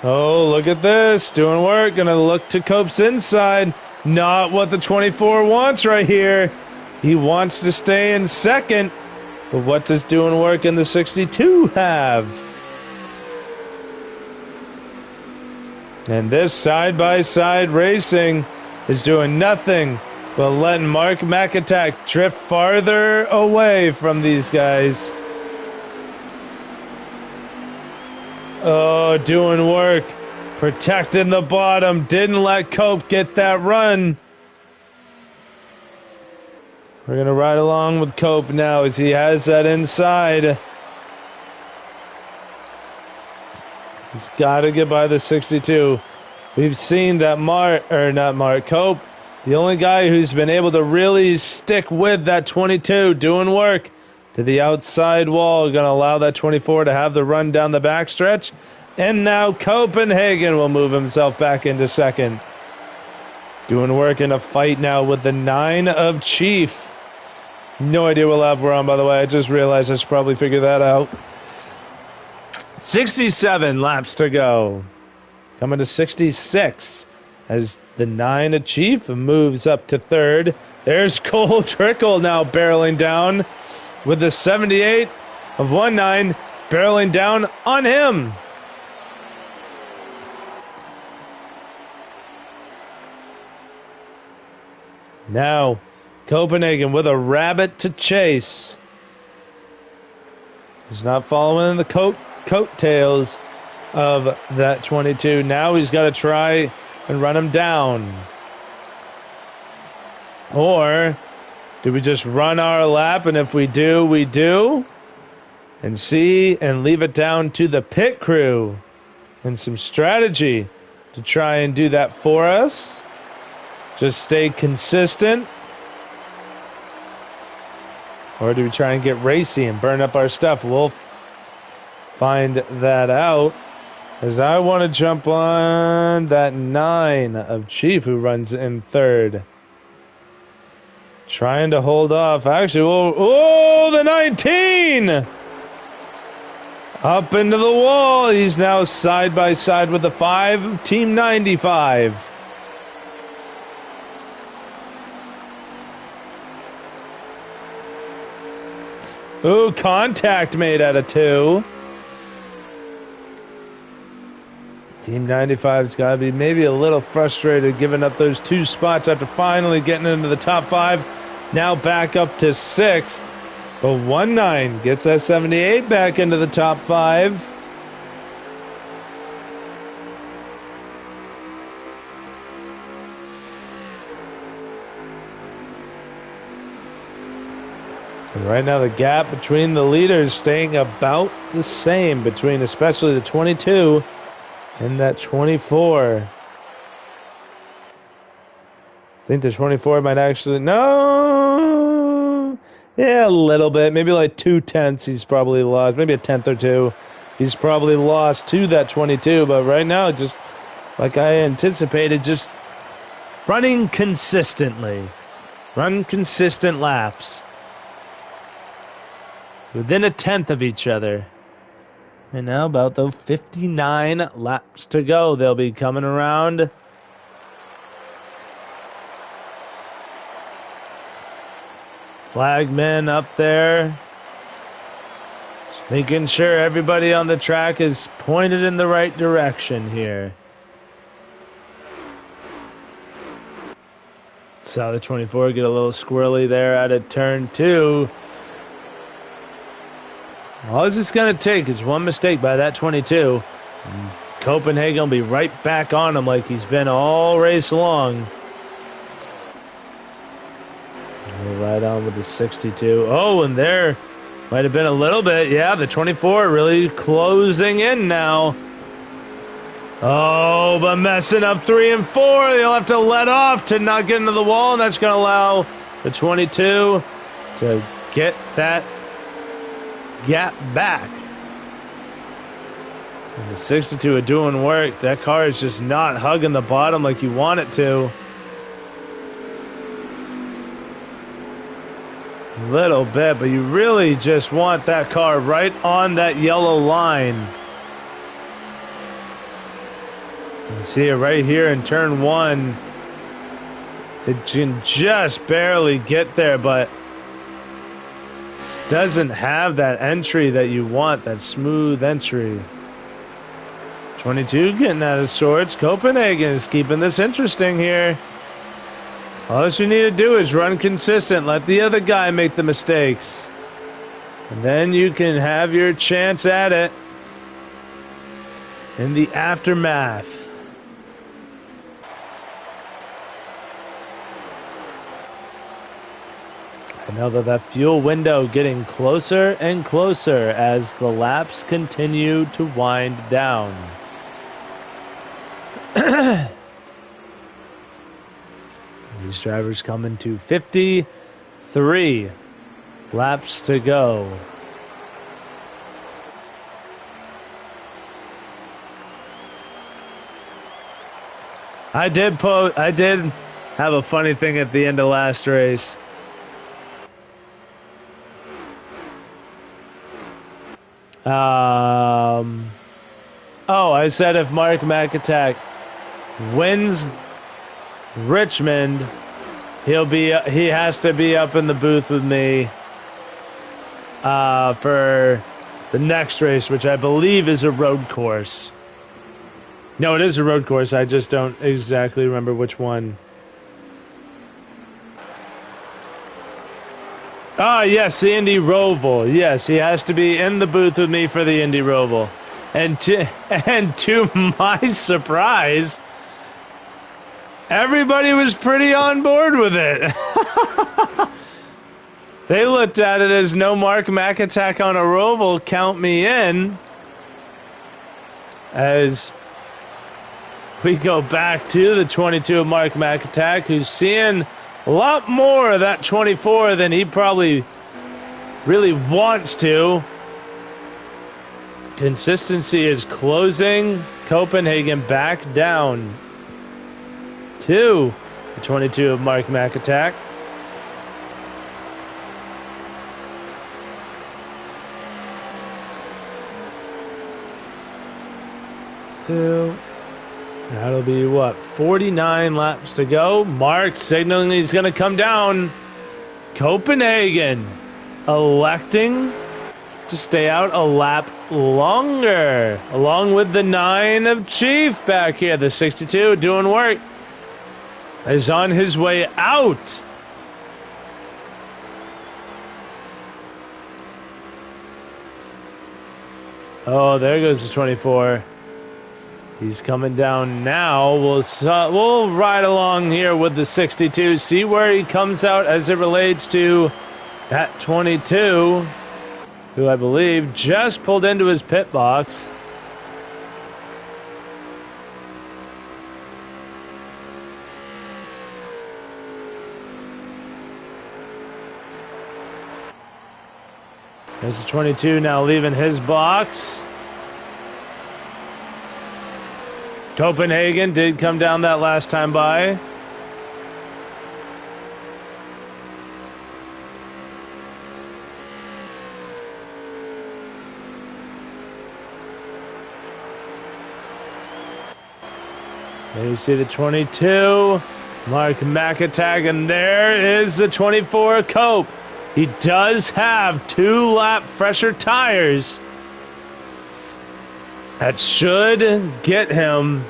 S2: Oh, look at this. Doing work. Gonna look to Cope's inside. Not what the 24 wants right here. He wants to stay in second. But what does doing work in the 62 have? And this side-by-side racing is doing nothing but letting Mark McAttack drift farther away from these guys. Oh, doing work. Protecting the bottom. Didn't let Cope get that run. We're going to ride along with Cope now as he has that inside. He's got to get by the 62. We've seen that Cope, the only guy who's been able to really stick with that 22, doing work to the outside wall, going to allow that 24 to have the run down the backstretch. And now Copenhagen will move himself back into second. Doing work in a fight now with the 9 of Chief. No idea what lap we're on, by the way. I just realized I should probably figure that out. 67 laps to go. Coming to 66 as the 9 of Chief moves up to third. There's Cole Trickle now barreling down with the 78 of 19 barreling down on him. Now, Copenhagen with a rabbit to chase. He's not following in the coattails of that 22. Now he's got to try and run him down. Or do we just run our lap, and if we do, we do, and see and leave it down to the pit crew and some strategy to try and do that for us? Just stay consistent? Or do we try and get racy and burn up our stuff? We'll find that out, as I want to jump on that 9 of Chief who runs in third. Trying to hold off. Actually, oh, the 19! Up into the wall. He's now side by side with the 5, Team 95. Ooh, contact made out of 2. Team 95's got to be maybe a little frustrated giving up those 2 spots after finally getting into the top 5. Now back up to 6th. But 19 gets that 78 back into the top 5. And right now the gap between the leaders staying about the same, between especially the 22 and that 24. I think the 24 might actually... No! Yeah, a little bit. Maybe like 2/10 he's probably lost. Maybe a 10th or 2. He's probably lost to that 22. But right now, just like I anticipated, just running consistently. Run consistent laps. Within a tenth of each other. And now about the 59 laps to go. They'll be coming around. Flagmen up there. Just making sure everybody on the track is pointed in the right direction here. Saw the 24 get a little squirrely there out of turn 2. All this is going to take is one mistake by that 22. And Copenhagen will be right back on him like he's been all race long. We'll ride on with the 62. Oh, and there might have been a little bit. Yeah, the 24 really closing in now. Oh, but messing up 3 and 4. They'll have to let off to not get into the wall, and that's going to allow the 22 to get that gap back. And the 62 are doing work. That car is just not hugging the bottom like you want it to. A little bit, but you really just want that car right on that yellow line. You see it right here in turn 1. It can just barely get there, but doesn't have that entry that you want, that smooth entry. 22 getting out of sorts. Copenhagen is keeping this interesting here. All you need to do is run consistent. Let the other guy make the mistakes. And then you can have your chance at it in the aftermath. I know that fuel window getting closer and closer as the laps continue to wind down. These drivers coming to 53 laps to go. I did have a funny thing at the end of last race. I said if Mark McAtack wins Richmond, he has to be up in the booth with me for the next race, which I believe is a road course. No, it is a road course. I just don't exactly remember which one. Yes, the Indy Roval. Yes, he has to be in the booth with me for the Indy Roval. And to my surprise, everybody was pretty on board with it. They looked at it as no Mark McAtack on a Roval, count me in. As we go back to the 22 of Mark McAtack, who's seeing a lot more of that 24 than he probably really wants to. Consistency is closing Copenhagen back down to the 22 of Mark McAtack. That'll be what, 49 laps to go. Mark signaling he's going to come down. Copenhagen electing to stay out a lap longer, along with the 9 of Chief back here. The 62 doing work is on his way out. Oh, there goes the 24. He's coming down now. We'll ride along here with the 62, see where he comes out as it relates to that 22, who I believe just pulled into his pit box. There's the 22 now leaving his box. Copenhagen did come down that last time by. There you see the 22, Mark McAtack, and there is the 24, Cope. He does have 2-lap fresher tires. That should get him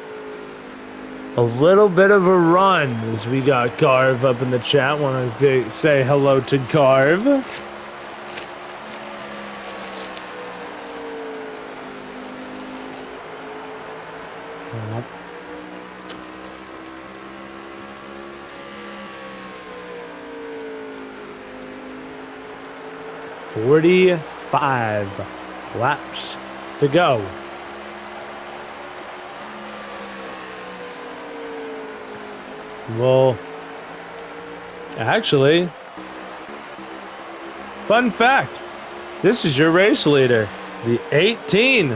S2: a little bit of a run. As we got Garv up in the chat. Want to say hello to Garv. "45 laps to go." Well, actually, fun fact, this is your race leader, the 18,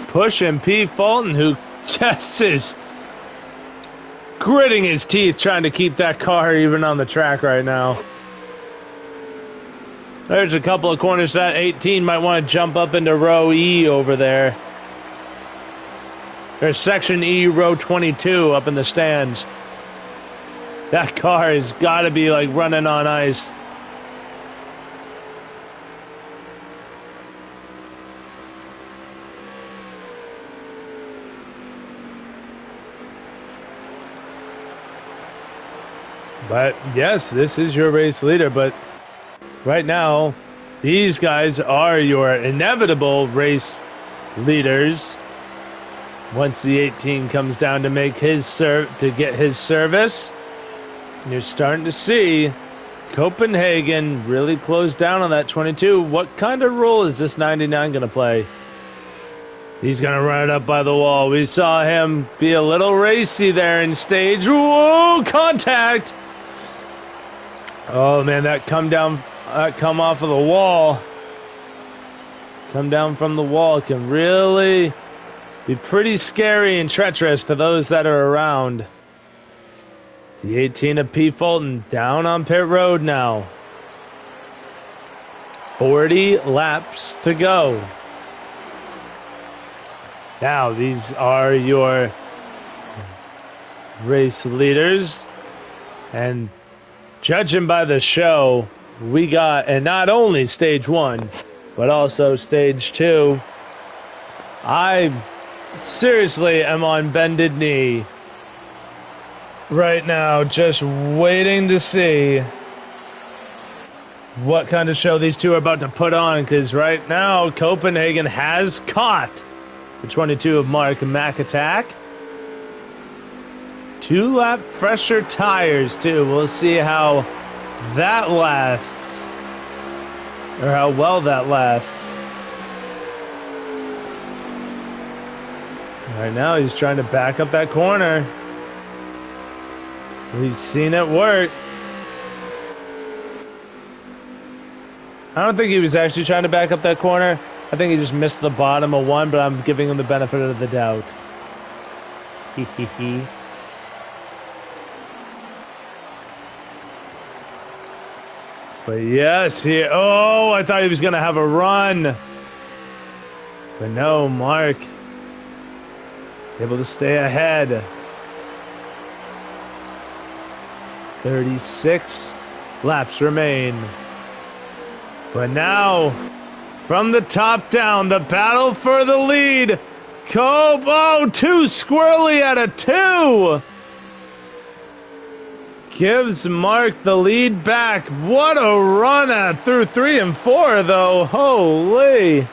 S2: pushing P. Fulton, who just is gritting his teeth trying to keep that car even on the track right now. There's a couple of corners that 18 might want to jump up into row E over there. There's section E, row 22 up in the stands. That car has got to be like running on ice. But yes, this is your race leader, but right now, these guys are your inevitable race leaders. Once the 18 comes down to make his get his service, you're starting to see Copenhagen really close down on that 22. What kind of role is this 99 going to play? He's going to run it up by the wall. We saw him be a little racy there in stage. Whoa, contact! Oh man, that come off of the wall. Come down from the wall can really be pretty scary and treacherous to those that are around. The 18 of P. Fulton down on pit road now. 40 laps to go. Now, these are your race leaders. And judging by the show, we got, and not only stage 1, but also stage 2. I seriously am on bended knee right now, just waiting to see what kind of show these two are about to put on, because right now Copenhagen has caught the 22 of Mark McAtack. 2-lap fresher tires too. We'll see how that lasts, or how well that lasts. Right now he's trying to back up that corner. We've seen it work. I don't think he was actually trying to back up that corner. I think he just missed the bottom of one, but I'm giving him the benefit of the doubt. Hee. But yes, I thought he was going to have a run. But no, Mark able to stay ahead. 36 laps remain. But now, from the top down, the battle for the lead. Cope, too squirrely at a 2. Gives Mark the lead back. What a run through 3 and 4, though. Holy.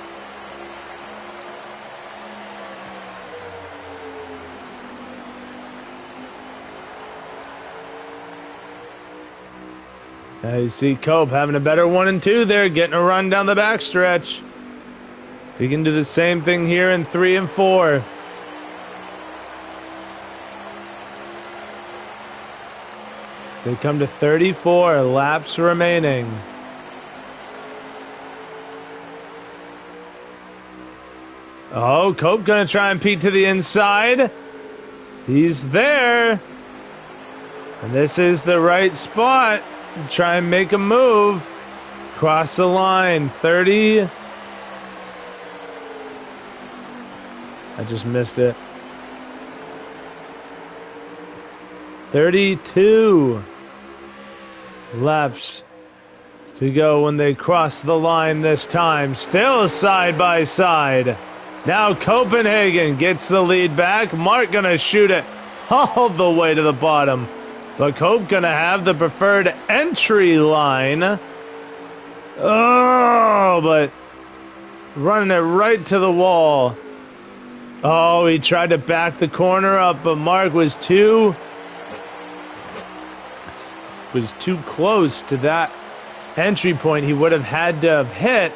S2: Now you see Cope having a better 1 and 2 there, getting a run down the backstretch. If he can do the same thing here in 3 and 4. They come to 34 laps remaining. Cope gonna try and peek to the inside. He's there. And this is the right spot. Try and make a move. Cross the line. 30. I just missed it. 32 laps to go when they cross the line this time. Still side by side. Now Copenhagen gets the lead back. Mark gonna shoot it all the way to the bottom. But Cope gonna have the preferred entry line. Oh, but running it right to the wall. Oh, he tried to back the corner up, but Mark was too close to that entry point he would have had to have hit.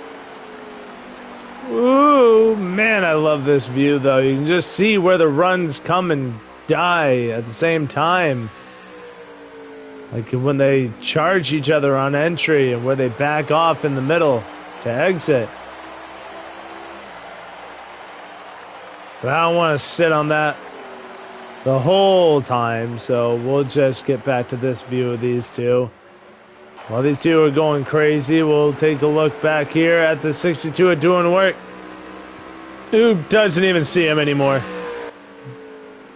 S2: Ooh, man, I love this view, though. You can just see where the runs come and die at the same time. Like when they charge each other on entry and where they back off in the middle to exit. But I don't want to sit on that the whole time, so we'll just get back to this view of these two. While these two are going crazy, we'll take a look back here at the 62 are doing work. Who doesn't even see them anymore?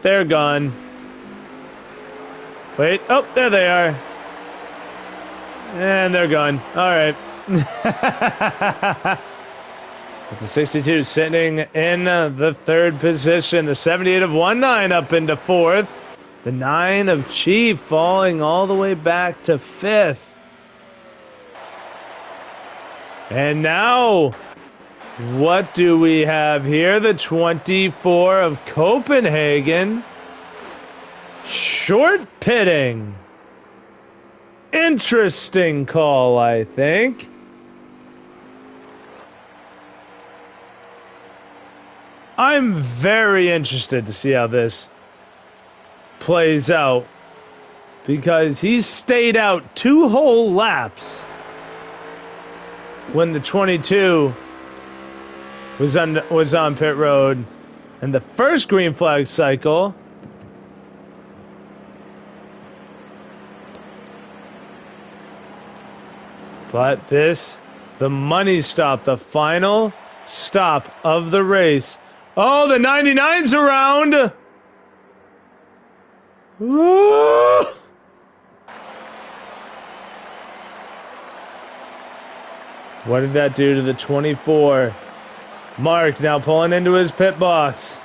S2: They're gone. Wait, oh, there they are. And they're gone. All right. With the 62 sitting in the third position. The 78 of 1-9 up into fourth. The 9 of Chief falling all the way back to fifth. And now, what do we have here? The 24 of Copenhagen. Short pitting. Interesting call, I think. I'm very interested to see how this plays out, because he stayed out 2 whole laps when the 22 was on pit road and the first green flag cycle. But this, the money stop, the final stop of the race. Oh, the 99's around. Woo! What did that do to the 24? Mark now pulling into his pit box.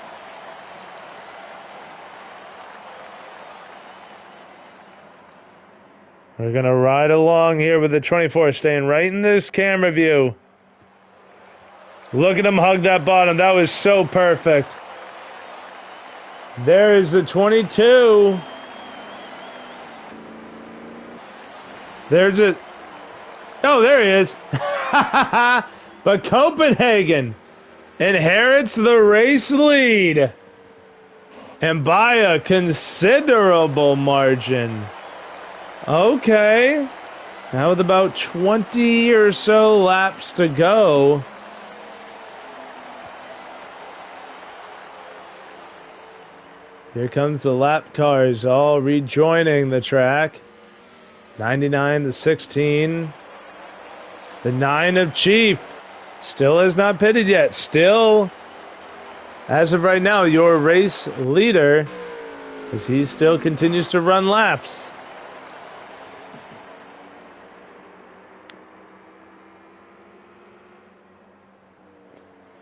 S2: We're going to ride along here with the 24 staying right in this camera view. Look at him hug that bottom. That was so perfect. There is the 22. There's it. Oh, there he is. But Copenhagen inherits the race lead. And by a considerable margin. Okay. Now with about 20 or so laps to go. Here comes the lap cars all rejoining the track. 99 to 16. The 9 of Chief still has not pitted yet. Still, as of right now, your race leader, as he still continues to run laps.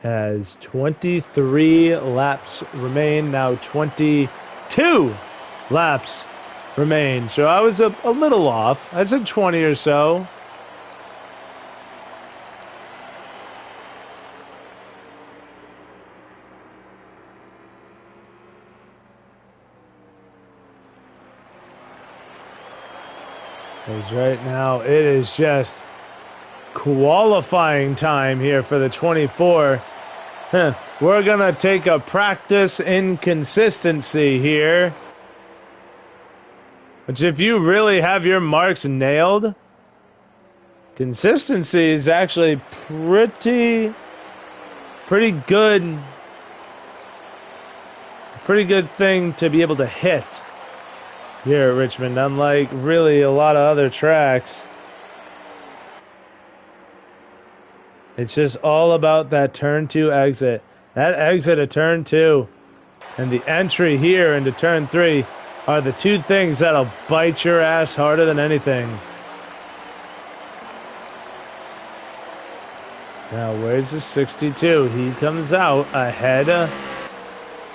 S2: Has 23 laps remain. Now 22 laps remain. So I was a little off. I said 20 or so. Because right now it is just qualifying time here for the 24. We're going to take a practice inconsistency here. Which, if you really have your marks nailed, consistency is actually pretty good. Pretty good thing to be able to hit here at Richmond, unlike really a lot of other tracks. It's just all about that turn 2 exit. That exit of turn 2 and the entry here into turn 3 are the two things that'll bite your ass harder than anything. Now, where's the 62? He comes out ahead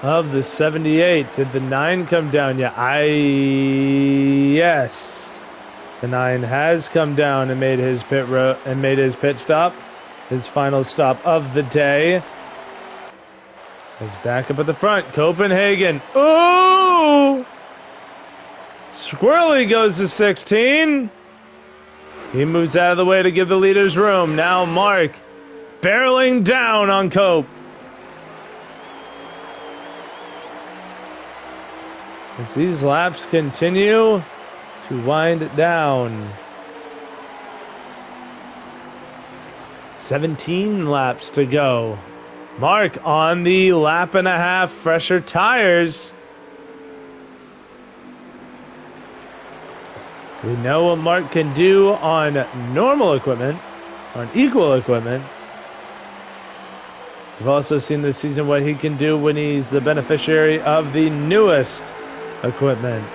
S2: of the 78. Did the 9 come down yet? Yes. The 9 has come down and made his pit stop. His final stop of the day. He's back up at the front. Copenhagen. Ooh! Squirrely goes to 16. He moves out of the way to give the leaders room. Now Mark barreling down on Cope. As these laps continue to wind down. 17 laps to go. Mark on the lap and a half, fresher tires. We know what Mark can do on normal equipment, on equal equipment. We've also seen this season what he can do when he's the beneficiary of the newest equipment.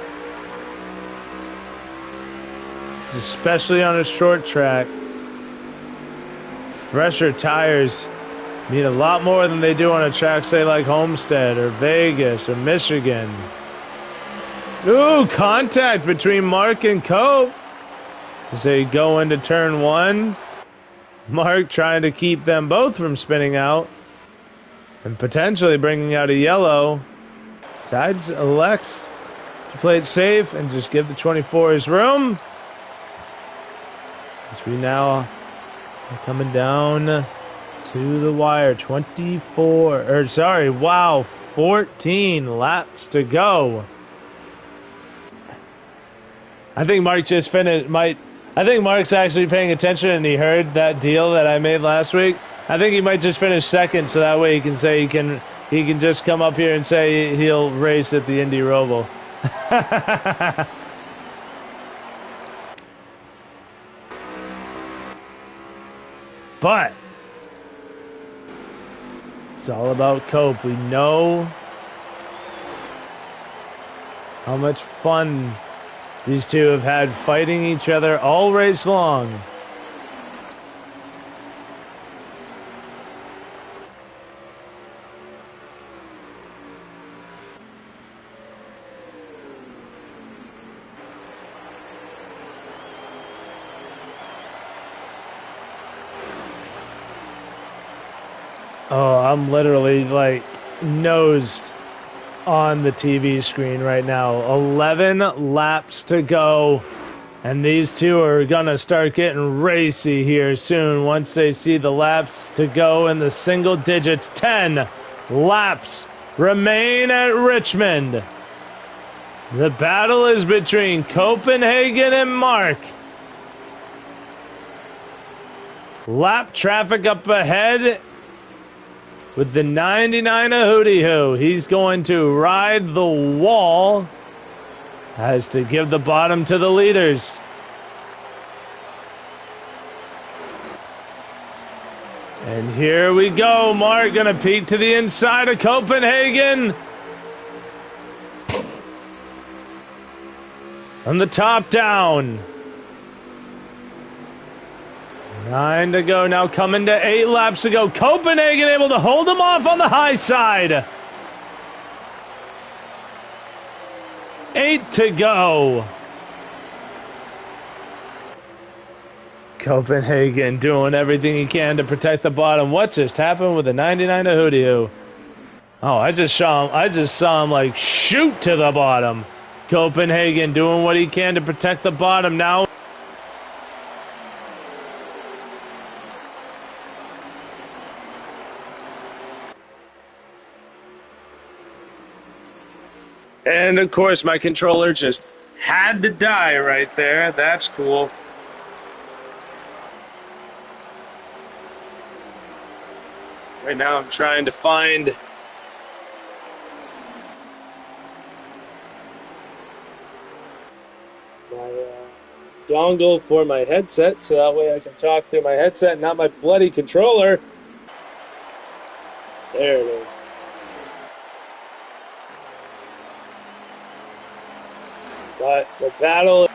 S2: Especially on a short track. Fresher tires mean a lot more than they do on a track, say, like Homestead or Vegas or Michigan. Ooh, contact between Mark and Cope as they go into turn 1. Mark trying to keep them both from spinning out and potentially bringing out a yellow. Sides elects to play it safe and just give the 24s room. As we now are coming down to the wire. 14 laps to go. I think Mark just finished. I think Mark's actually paying attention and he heard that deal that I made last week. I think he might just finish second, so that way he can say he can just come up here and say he'll race at the Indy Roval. But it's all about Cope. We know how much fun these two have had fighting each other all race long. Oh, I'm literally like nosed on the TV screen right now. 11 laps to go. And these two are going to start getting racy here soon once they see the laps to go in the single digits. 10 laps remain at Richmond. The battle is between Copenhagen and Mark. Lap traffic up ahead with the 99 of Hootie Hoo. He's going to ride the wall. Has to give the bottom to the leaders. And here we go. Mark gonna peek to the inside of Copenhagen. From the top down. 9 to go now, coming to 8 laps to go. Copenhagen able to hold them off on the high side. 8 to go. Copenhagen doing everything he can to protect the bottom. What just happened with the 99 of Hootie Hoo? Oh, I just saw him like shoot to the bottom. Copenhagen doing what he can to protect the bottom now. And of course, my controller just had to die right there. That's cool. Right now, I'm trying to find my dongle for my headset, so that way I can talk through my headset, not my bloody controller. There it is. But the battle.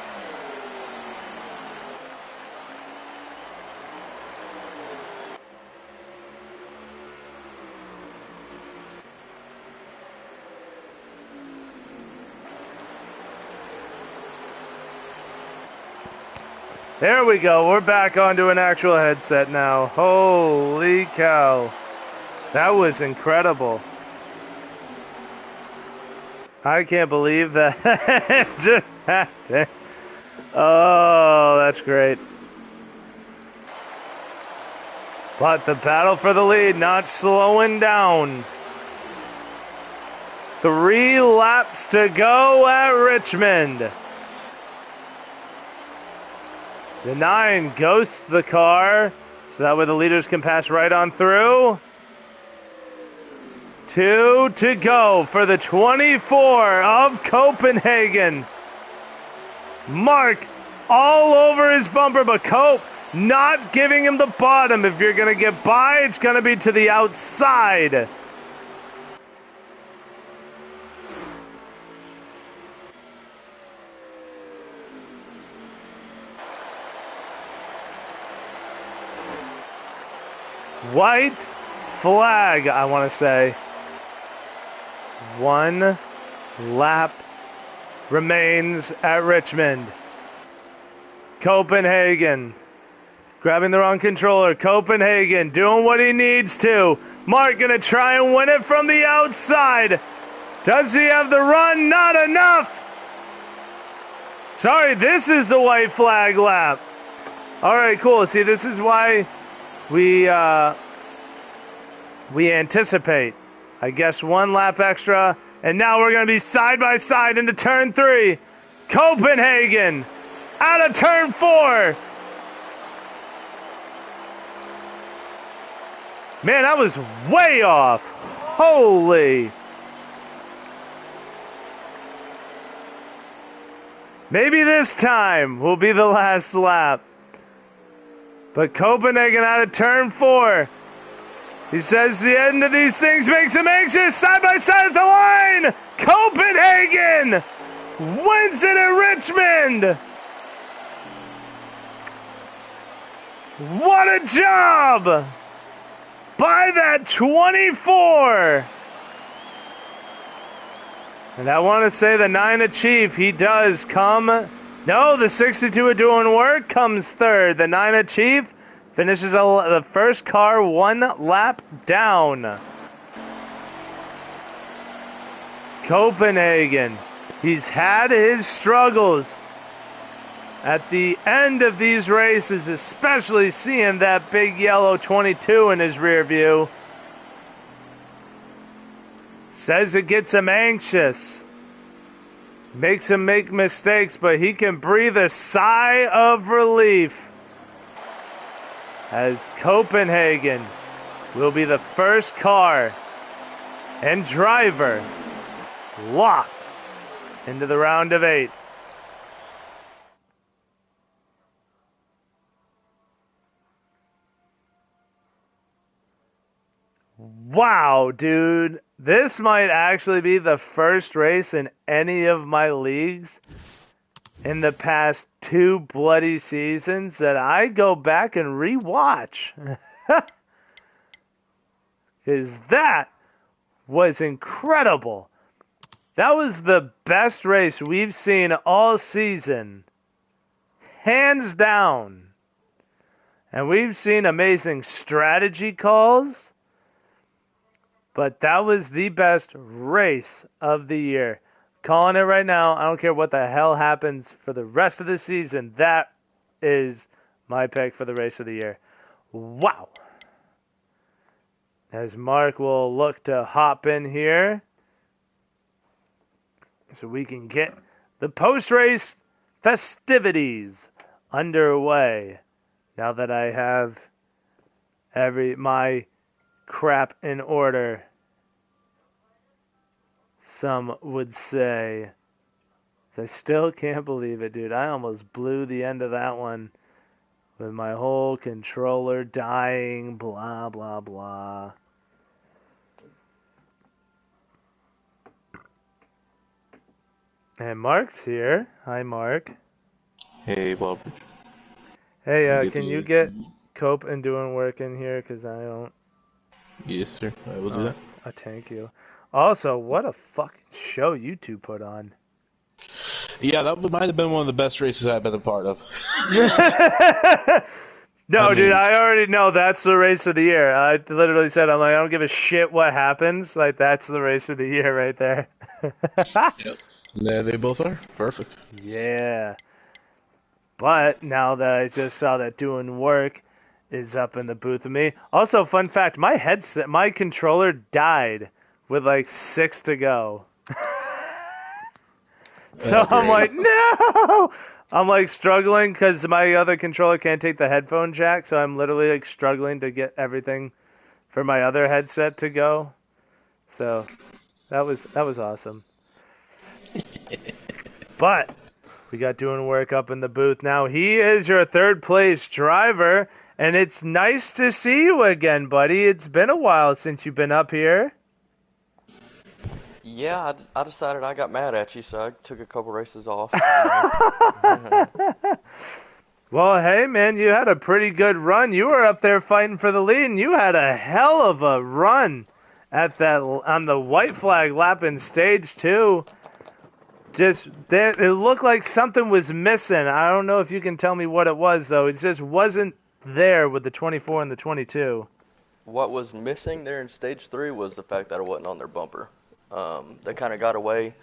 S2: There we go. We're back onto an actual headset now. Holy cow. That was incredible. I can't believe that just happened. Oh, that's great. But the battle for the lead not slowing down. 3 laps to go at Richmond. The 9 ghosts the car, so that way the leaders can pass right on through. 2 to go for the 24 of Copenhagen. Mark all over his bumper, but Cope not giving him the bottom. If you're going to get by, it's going to be to the outside. White flag, I want to say. 1 lap remains at Richmond. Copenhagen grabbing the wrong controller. Copenhagen doing what he needs to. Mark gonna try and win it from the outside. Does he have the run? Not enough. Sorry, this is the white flag lap. All right, cool. See, this is why we anticipate. I guess 1 lap extra, and now we're going to be side by side into turn 3. Copenhagen out of turn 4. Man, that was way off. Holy. Maybe this time will be the last lap. But Copenhagen out of turn 4. He says the end of these things makes him anxious. Side by side at the line. Copenhagen wins it at Richmond. What a job by that 24. And I want to say the 9 Achieve, he does come. No, the 62 of Doing Work comes third. The 9 Achieve finishes the first car 1 lap down. Copenhagen, he's had his struggles at the end of these races, especially seeing that big yellow 22 in his rear view. Says it gets him anxious. Makes him make mistakes, but he can breathe a sigh of relief as Copenhagen will be the first car and driver locked into the round of 8. Wow, dude. This might actually be the first race in any of my leagues in the past 2 bloody seasons that I go back and rewatch. Because that was incredible. That was the best race we've seen all season. Hands down. And we've seen amazing strategy calls. But that was the best race of the year. Calling it right now. I don't care what the hell happens for the rest of the season. That is my pick for the race of the year. Wow. As Mark will look to hop in here so we can get the post-race festivities underway. Now that I have my crap in order, some would say. I still can't believe it, dude. I almost blew the end of that one with my whole controller dying, blah, blah, blah. And Mark's here. Hi, Mark.
S3: Hey, Bob.
S2: Hey, can you get Cope and doing work in here? Because I don't.
S3: Yes, sir. I will do that.
S2: Thank you. Also, what a fucking show you two put on.
S1: Yeah, that might have been one of the best races I've been a part of.
S2: No, dude, I already know that's the race of the year. I literally said, I'm like, I don't give a shit what happens. Like, that's the race of the year right there.
S1: Yep. Yeah, they both are. Perfect.
S2: Yeah. But now that I just saw that doing work is up in the booth with me. Also, fun fact, my controller died with like 6 to go. So I'm like, no! I'm like struggling because my other controller can't take the headphone jack, so I'm literally like struggling to get everything for my other headset to go. So that was awesome. But we got doing work up in the booth now. He is your third place driver, and it's nice to see you again, buddy. It's been a while since you've been up here.
S4: Yeah, I decided I got mad at you, so I took a couple races off.
S2: Well, hey, man, you had a pretty good run. You were up there fighting for the lead, and you had a hell of a run on the white flag lap in stage 2. It looked like something was missing. I don't know if you can tell me what it was, though. It just wasn't there with the 24 and the 22.
S4: What was missing there in stage 3 was the fact that I wasn't on their bumper. They kind of got away.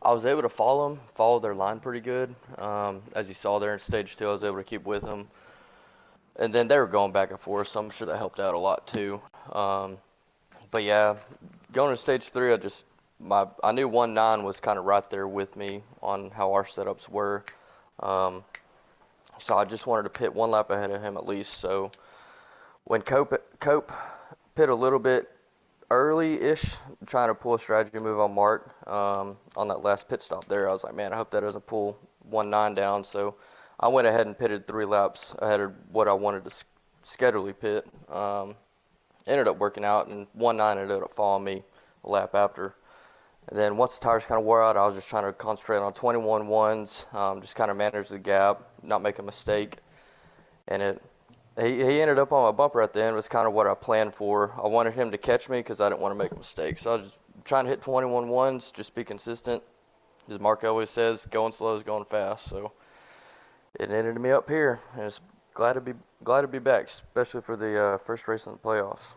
S4: I was able to follow their line pretty good. As you saw there in stage 2, I was able to keep with them. And then they were going back and forth, so I'm sure that helped out a lot too. But yeah, going to stage 3, I knew 1-9 was kind of right there with me on how our setups were. So I just wanted to pit one lap ahead of him at least. So when Cope pit a little bit early-ish, trying to pull a strategy move on Mark on that last pit stop there, I was like, man, I hope that doesn't pull 1-9 down. So I went ahead and pitted 3 laps ahead of what I wanted to schedule pit. Ended up working out, and 1-9 ended up following me a lap after. And then once the tires kind of wore out, I was just trying to concentrate on 21 ones, just kind of manage the gap, not make a mistake. And he ended up on my bumper at the end. It was kind of what I planned for. I wanted him to catch me because I didn't want to make a mistake. So I was just trying to hit 21 ones, just be consistent. As Mark always says, going slow is going fast. So it ended me up here, and it's glad to be back, especially for the first race in the playoffs.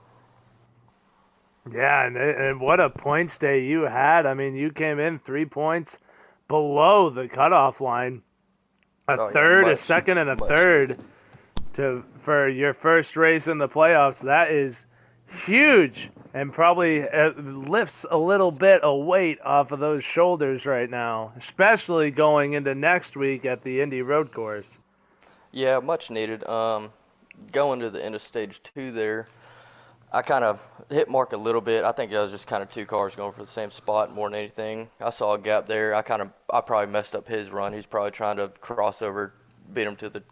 S2: Yeah, and what a points day you had. I mean, you came in 3 points below the cutoff line. A second, and a third for your first race in the playoffs. That is huge, and probably lifts a little bit of weight off of those shoulders right now, especially going into next week at the Indy Road Course.
S4: Yeah, much needed. Going to the end of stage 2 there, I kind of hit Mark a little bit. I think I was just kind of 2 cars going for the same spot more than anything. I saw a gap there. I probably messed up his run. He's probably trying to cross over, beat him to the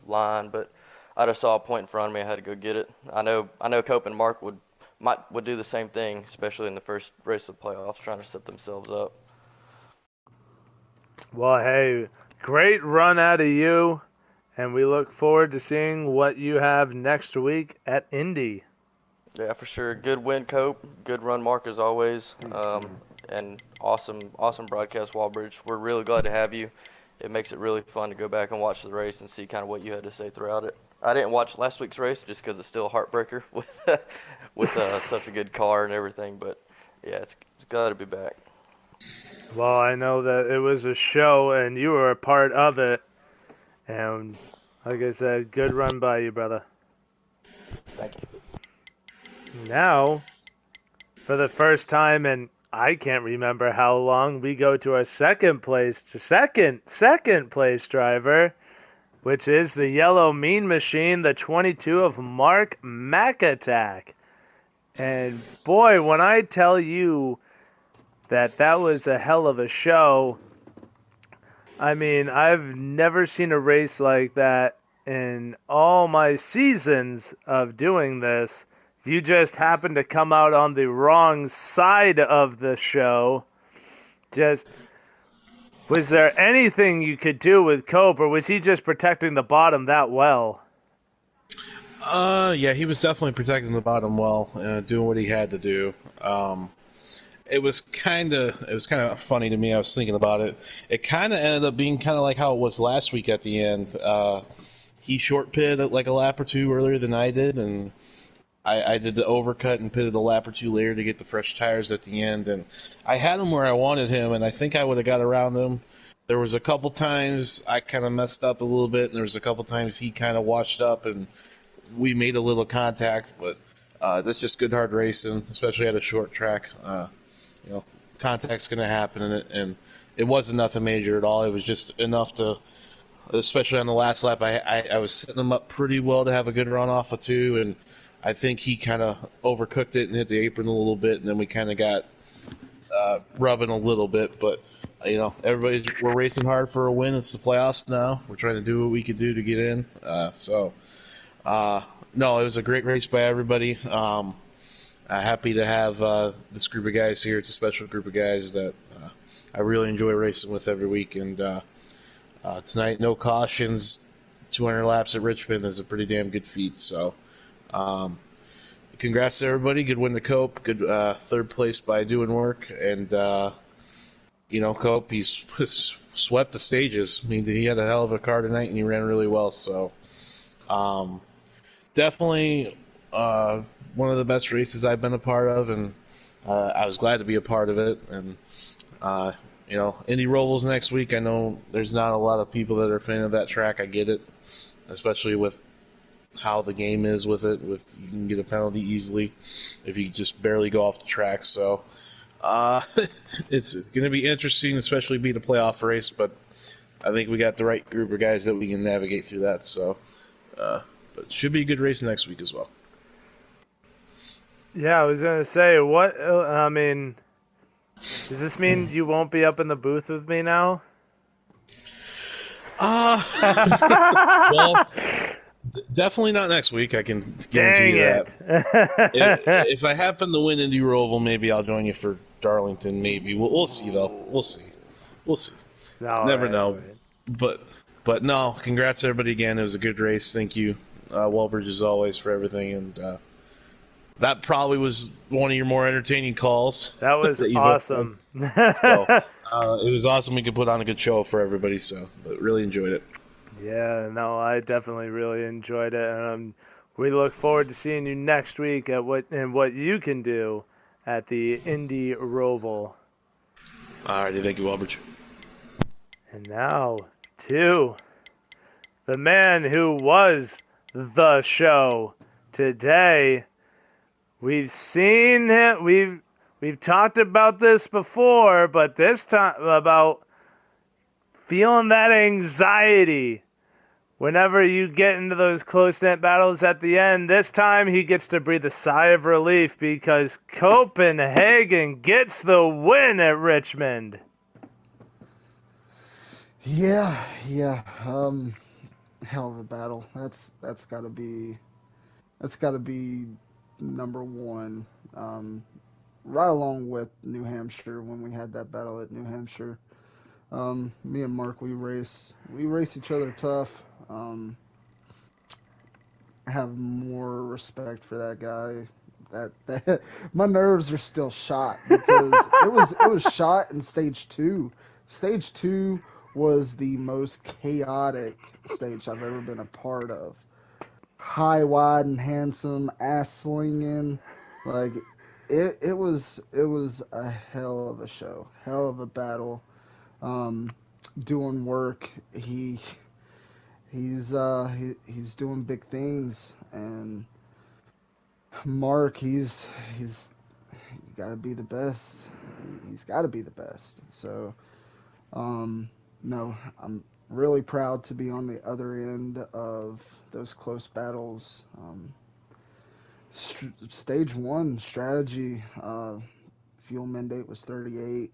S4: line, but I just saw a point in front of me. I had to go get it. I know Cope and Mark would do the same thing, especially in the first race of the playoffs, trying to set themselves up.
S2: Well, hey, great run out of you, and we look forward to seeing what you have next week at Indy.
S4: Yeah, for sure. Good win, Cope. Good run, Mark, as always. And awesome broadcast, Walbridge. We're really glad to have you. It makes it really fun to go back and watch the race and see kind of what you had to say throughout it. I didn't watch last week's race just because it's still a heartbreaker with such a good car and everything. But yeah, it's glad to be back.
S2: Well, I know that it was a show and you were a part of it. And like I said, good run by you, brother.
S4: Thank you.
S2: Now, for the first time in I can't remember how long, we go to our second place driver, which is the Yellow Mean Machine, the 22 of Mark McAttack. And boy, when I tell you that was a hell of a show, I mean, I've never seen a race like that in all my seasons of doing this. You just happened to come out on the wrong side of the show. Just Was there anything you could do with Cope, or was he just protecting the bottom that well?
S1: Yeah, he was definitely protecting the bottom well, doing what he had to do. It was kind of funny to me. I was thinking about it. It kind of ended up being kind of like how it was last week at the end. He short pitted like a lap or two earlier than I did, and I did the overcut and pitted a lap or two later to get the fresh tires at the end. And I had him where I wanted him, and I think I would have got around him. There was a couple times I kind of messed up a little bit, and there was a couple times he kind of washed up, and we made a little contact. But that's just good hard racing, especially at a short track. Contact's going to happen in it, and it wasn't nothing major at all. It was just enough to, especially on the last lap, I was setting him up pretty well to have a good run off of two, and I think he kind of overcooked it and hit the apron a little bit, and then we kind of got rubbing a little bit. But we're racing hard for a win. It's the playoffs now. We're trying to do what we could do to get in. No, it was a great race by everybody. Happy to have this group of guys here. It's a special group of guys that I really enjoy racing with every week. And tonight, no cautions, 200 laps at Richmond is a pretty damn good feat. So congrats to everybody. Good win to Cope. Good third place by doing work. And, Cope, he's swept the stages. I mean, he had a hell of a car tonight, and he ran really well. So definitely one of the best races I've been a part of, and I was glad to be a part of it. And Indy Roval's next week. I know there's not a lot of people that are a fan of that track. I get it, especially with how the game is with it. With you can get a penalty easily if you just barely go off the track. So it's going to be interesting, especially being a playoff race. But I think we got the right group of guys that we can navigate through that. So, but it should be a good race next week as well.
S2: Yeah, I was gonna say, what? I mean, does this mean you won't be up in the booth with me now?
S1: Well, definitely not next week. I can guarantee you that. If I happen to win Indy Roval, maybe I'll join you for Darlington. Maybe we'll see though. We'll see. Never know. Right. But no. Congrats everybody again. It was a good race. Thank you, Walbridge, as always, for everything. And that probably was one of your more entertaining calls.
S2: That was awesome.
S1: So it was awesome. We could put on a good show for everybody. So, but really enjoyed it.
S2: Yeah, no, I definitely really enjoyed it, and we look forward to seeing you next week at what you can do at the Indy Roval.
S1: Alrighty, thank you, Walbridge.
S2: And now to the man who was the show today. We've seen him. We've talked about this before, but this time about feeling that anxiety whenever you get into those close-knit battles at the end. This time he gets to breathe a sigh of relief because Copenhagen gets the win at Richmond.
S5: Yeah. Hell of a battle. That's gotta be number one. Right along with New Hampshire when we had that battle at New Hampshire. Me and Mark, we race each other tough. I have more respect for that guy. That my nerves are still shot because it was shot in stage two. Stage two was the most chaotic stage I've ever been a part of. High, wide, and handsome, ass slinging, like it was a hell of a show, hell of a battle. Doing work, he's doing big things, and Mark, he's gotta be the best. He's got to be the best. So, no, I'm really proud to be on the other end of those close battles. Stage one strategy, fuel mandate was 38,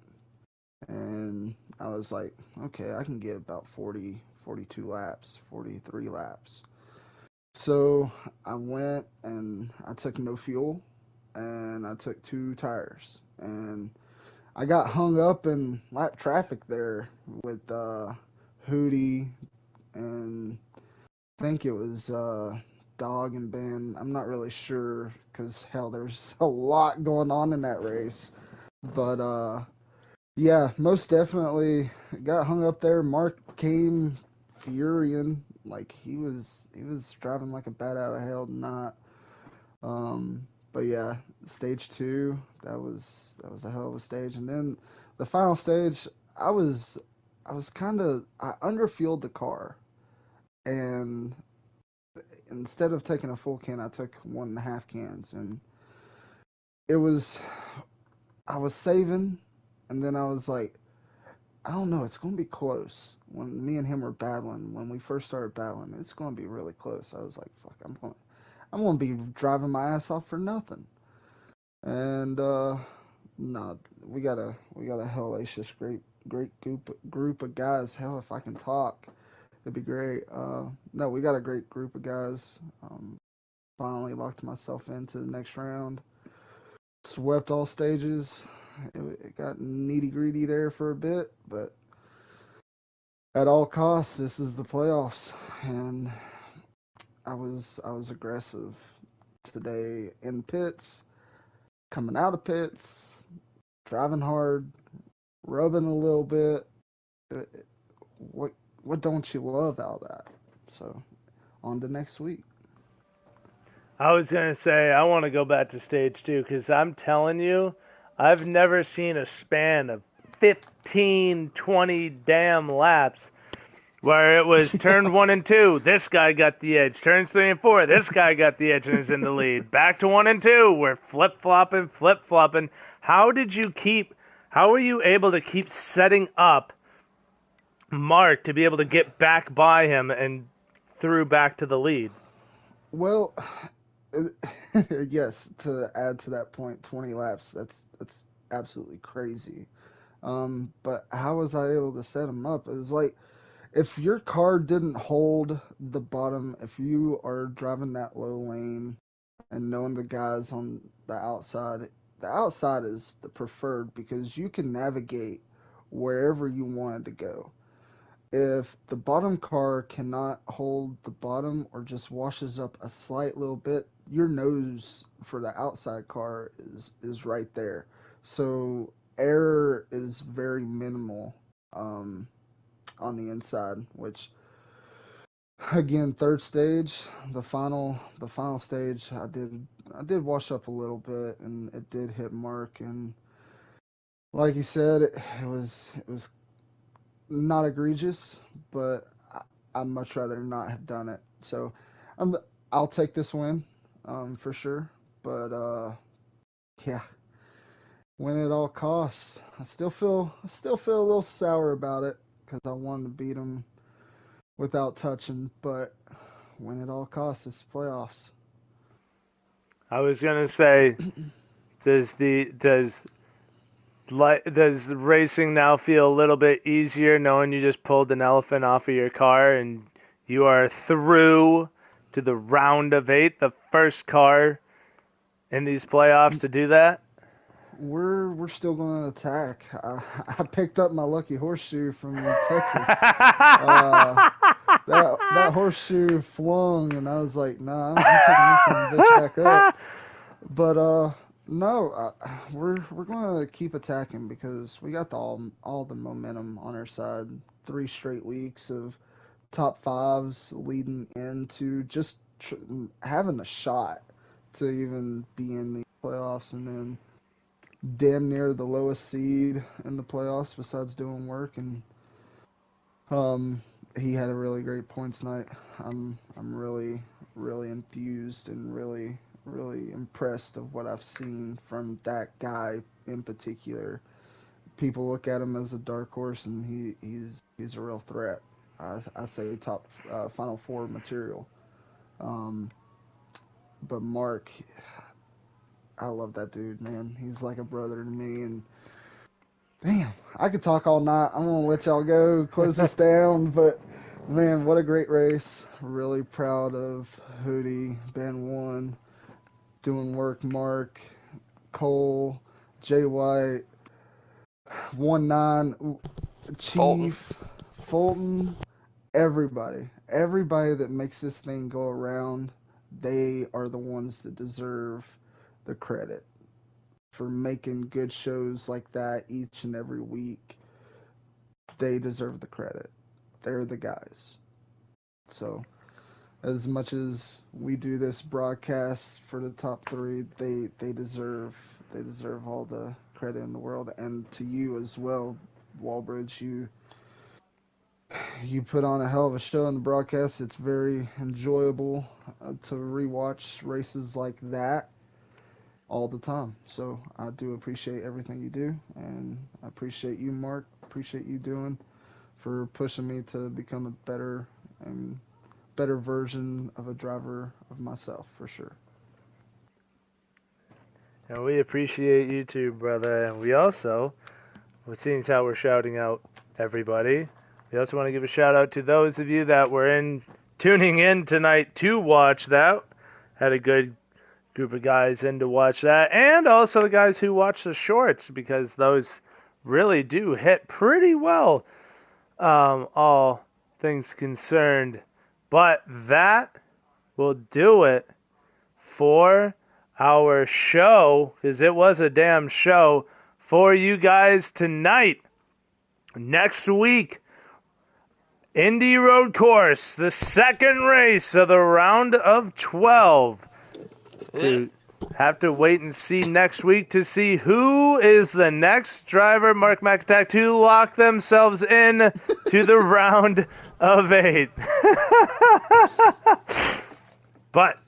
S5: and I was like, okay, I can get about 42 laps, 43 laps. So I went and I took no fuel, and I took 2 tires, and I got hung up in lap traffic there with Hootie and I think it was Dog and Ben. I'm not really sure because hell, there's a lot going on in that race. But yeah, most definitely got hung up there. Mark came furious, like he was driving like a bat out of hell tonight. But yeah, stage two, that was a hell of a stage. And then the final stage, I was I underfueled the car, and instead of taking a full can, I took 1.5 cans, and it was I was saving, and then I was like, I don't know, it's gonna be close. When me and him were battling, when we first started battling, it's gonna be really close. I was like, fuck, I'm gonna be driving my ass off for nothing. And no, we got a hellacious great group of guys. Hell, if I can talk, it'd be great. No, we got a great group of guys. Finally locked myself into the next round. Swept all stages. It got nitty gritty there for a bit, but at all costs, this is the playoffs, and I was aggressive today in pits, coming out of pits, driving hard, rubbing a little bit. Uh, What what don't you love out of that? So on to next week.
S2: I was going to say, I want to go back to stage two because I'm telling you, I've never seen a span of 15, 20 damn laps where it was turn one and two, this guy got the edge. Turns three and four, this guy got the edge and is in the lead. Back to one and two, we're flip flopping, flip flopping. How were you able to keep setting up Mark to be able to get back by him and through back to the lead?
S5: Well, yes, to add to that point, 20 laps, that's absolutely crazy. But how was I able to set him up? It was like if your car didn't hold the bottom, if you are driving that low lane and knowing the guys on the outside is the preferred because you can navigate wherever you wanted to go. If the bottom car cannot hold the bottom or just washes up a slight little bit, your nose for the outside car is right there. So error is very minimal um, on the inside, which again, third stage, the final stage, I did wash up a little bit and it did hit Mark, and like he said, it was not egregious, but I'd much rather not have done it. So I'm I'll take this win, for sure. But yeah, win at all costs. I still feel a little sour about it because I wanted to beat him without touching, but win at all costs. It's playoffs.
S2: I was gonna say, does racing now feel a little bit easier knowing you just pulled an elephant off of your car and you are through to the round of eight, the first car in these playoffs to do that?
S5: We're still going to attack. I picked up my lucky horseshoe from Texas. Uh, that horseshoe flung, and I was like, nah, I'm picking this son of a bitch back up. But no, we're gonna keep attacking because we got all the momentum on our side. 3 straight weeks of top fives leading into just having a shot to even be in the playoffs, and then damn near the lowest seed in the playoffs besides doing work. And um, he had a really great points night. I'm really enthused and really impressed of what I've seen from that guy in particular. People look at him as a dark horse, and he's a real threat. I say top Final Four material. Um, but Mark, I love that dude, man. He's like a brother to me, and damn, I could talk all night. I'm gonna let y'all go, close this down, but man, what a great race. Really proud of Hootie, Ben One, doing work, Mark, Cole, Jay White, 19, Chief, Fulton, everybody that makes this thing go around, they are the ones that deserve the credit for making good shows like that each and every week. They deserve the credit. They're the guys. So, as much as we do this broadcast for the top three, they deserve all the credit in the world. And to you as well, Walbridge, you put on a hell of a show in the broadcast. It's very enjoyable to rewatch races like that all the time. So I do appreciate everything you do, and I appreciate you, Mark. Appreciate you doing for pushing me to become a better version of a driver of myself, for sure.
S2: And we appreciate you too, brother. And we also, seeing how we're shouting out everybody, we also want to give a shout out to those of you that were tuning in tonight to watch that. Had a good group of guys in to watch that, and also the guys who watch the shorts, because those really do hit pretty well, all things concerned. But that will do it for our show, because it was a damn show for you guys tonight. Next week, Indy Road Course, the second race of the round of 12. To have to wait and see next week to see who is the next driver, Mark McIntyre, to lock themselves in to the round of 8. But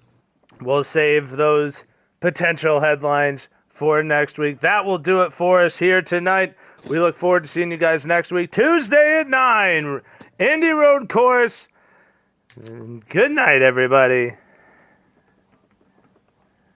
S2: we'll save those potential headlines for next week. That will do it for us here tonight. We look forward to seeing you guys next week, Tuesday at 9, Indy Road Course. Good night, everybody.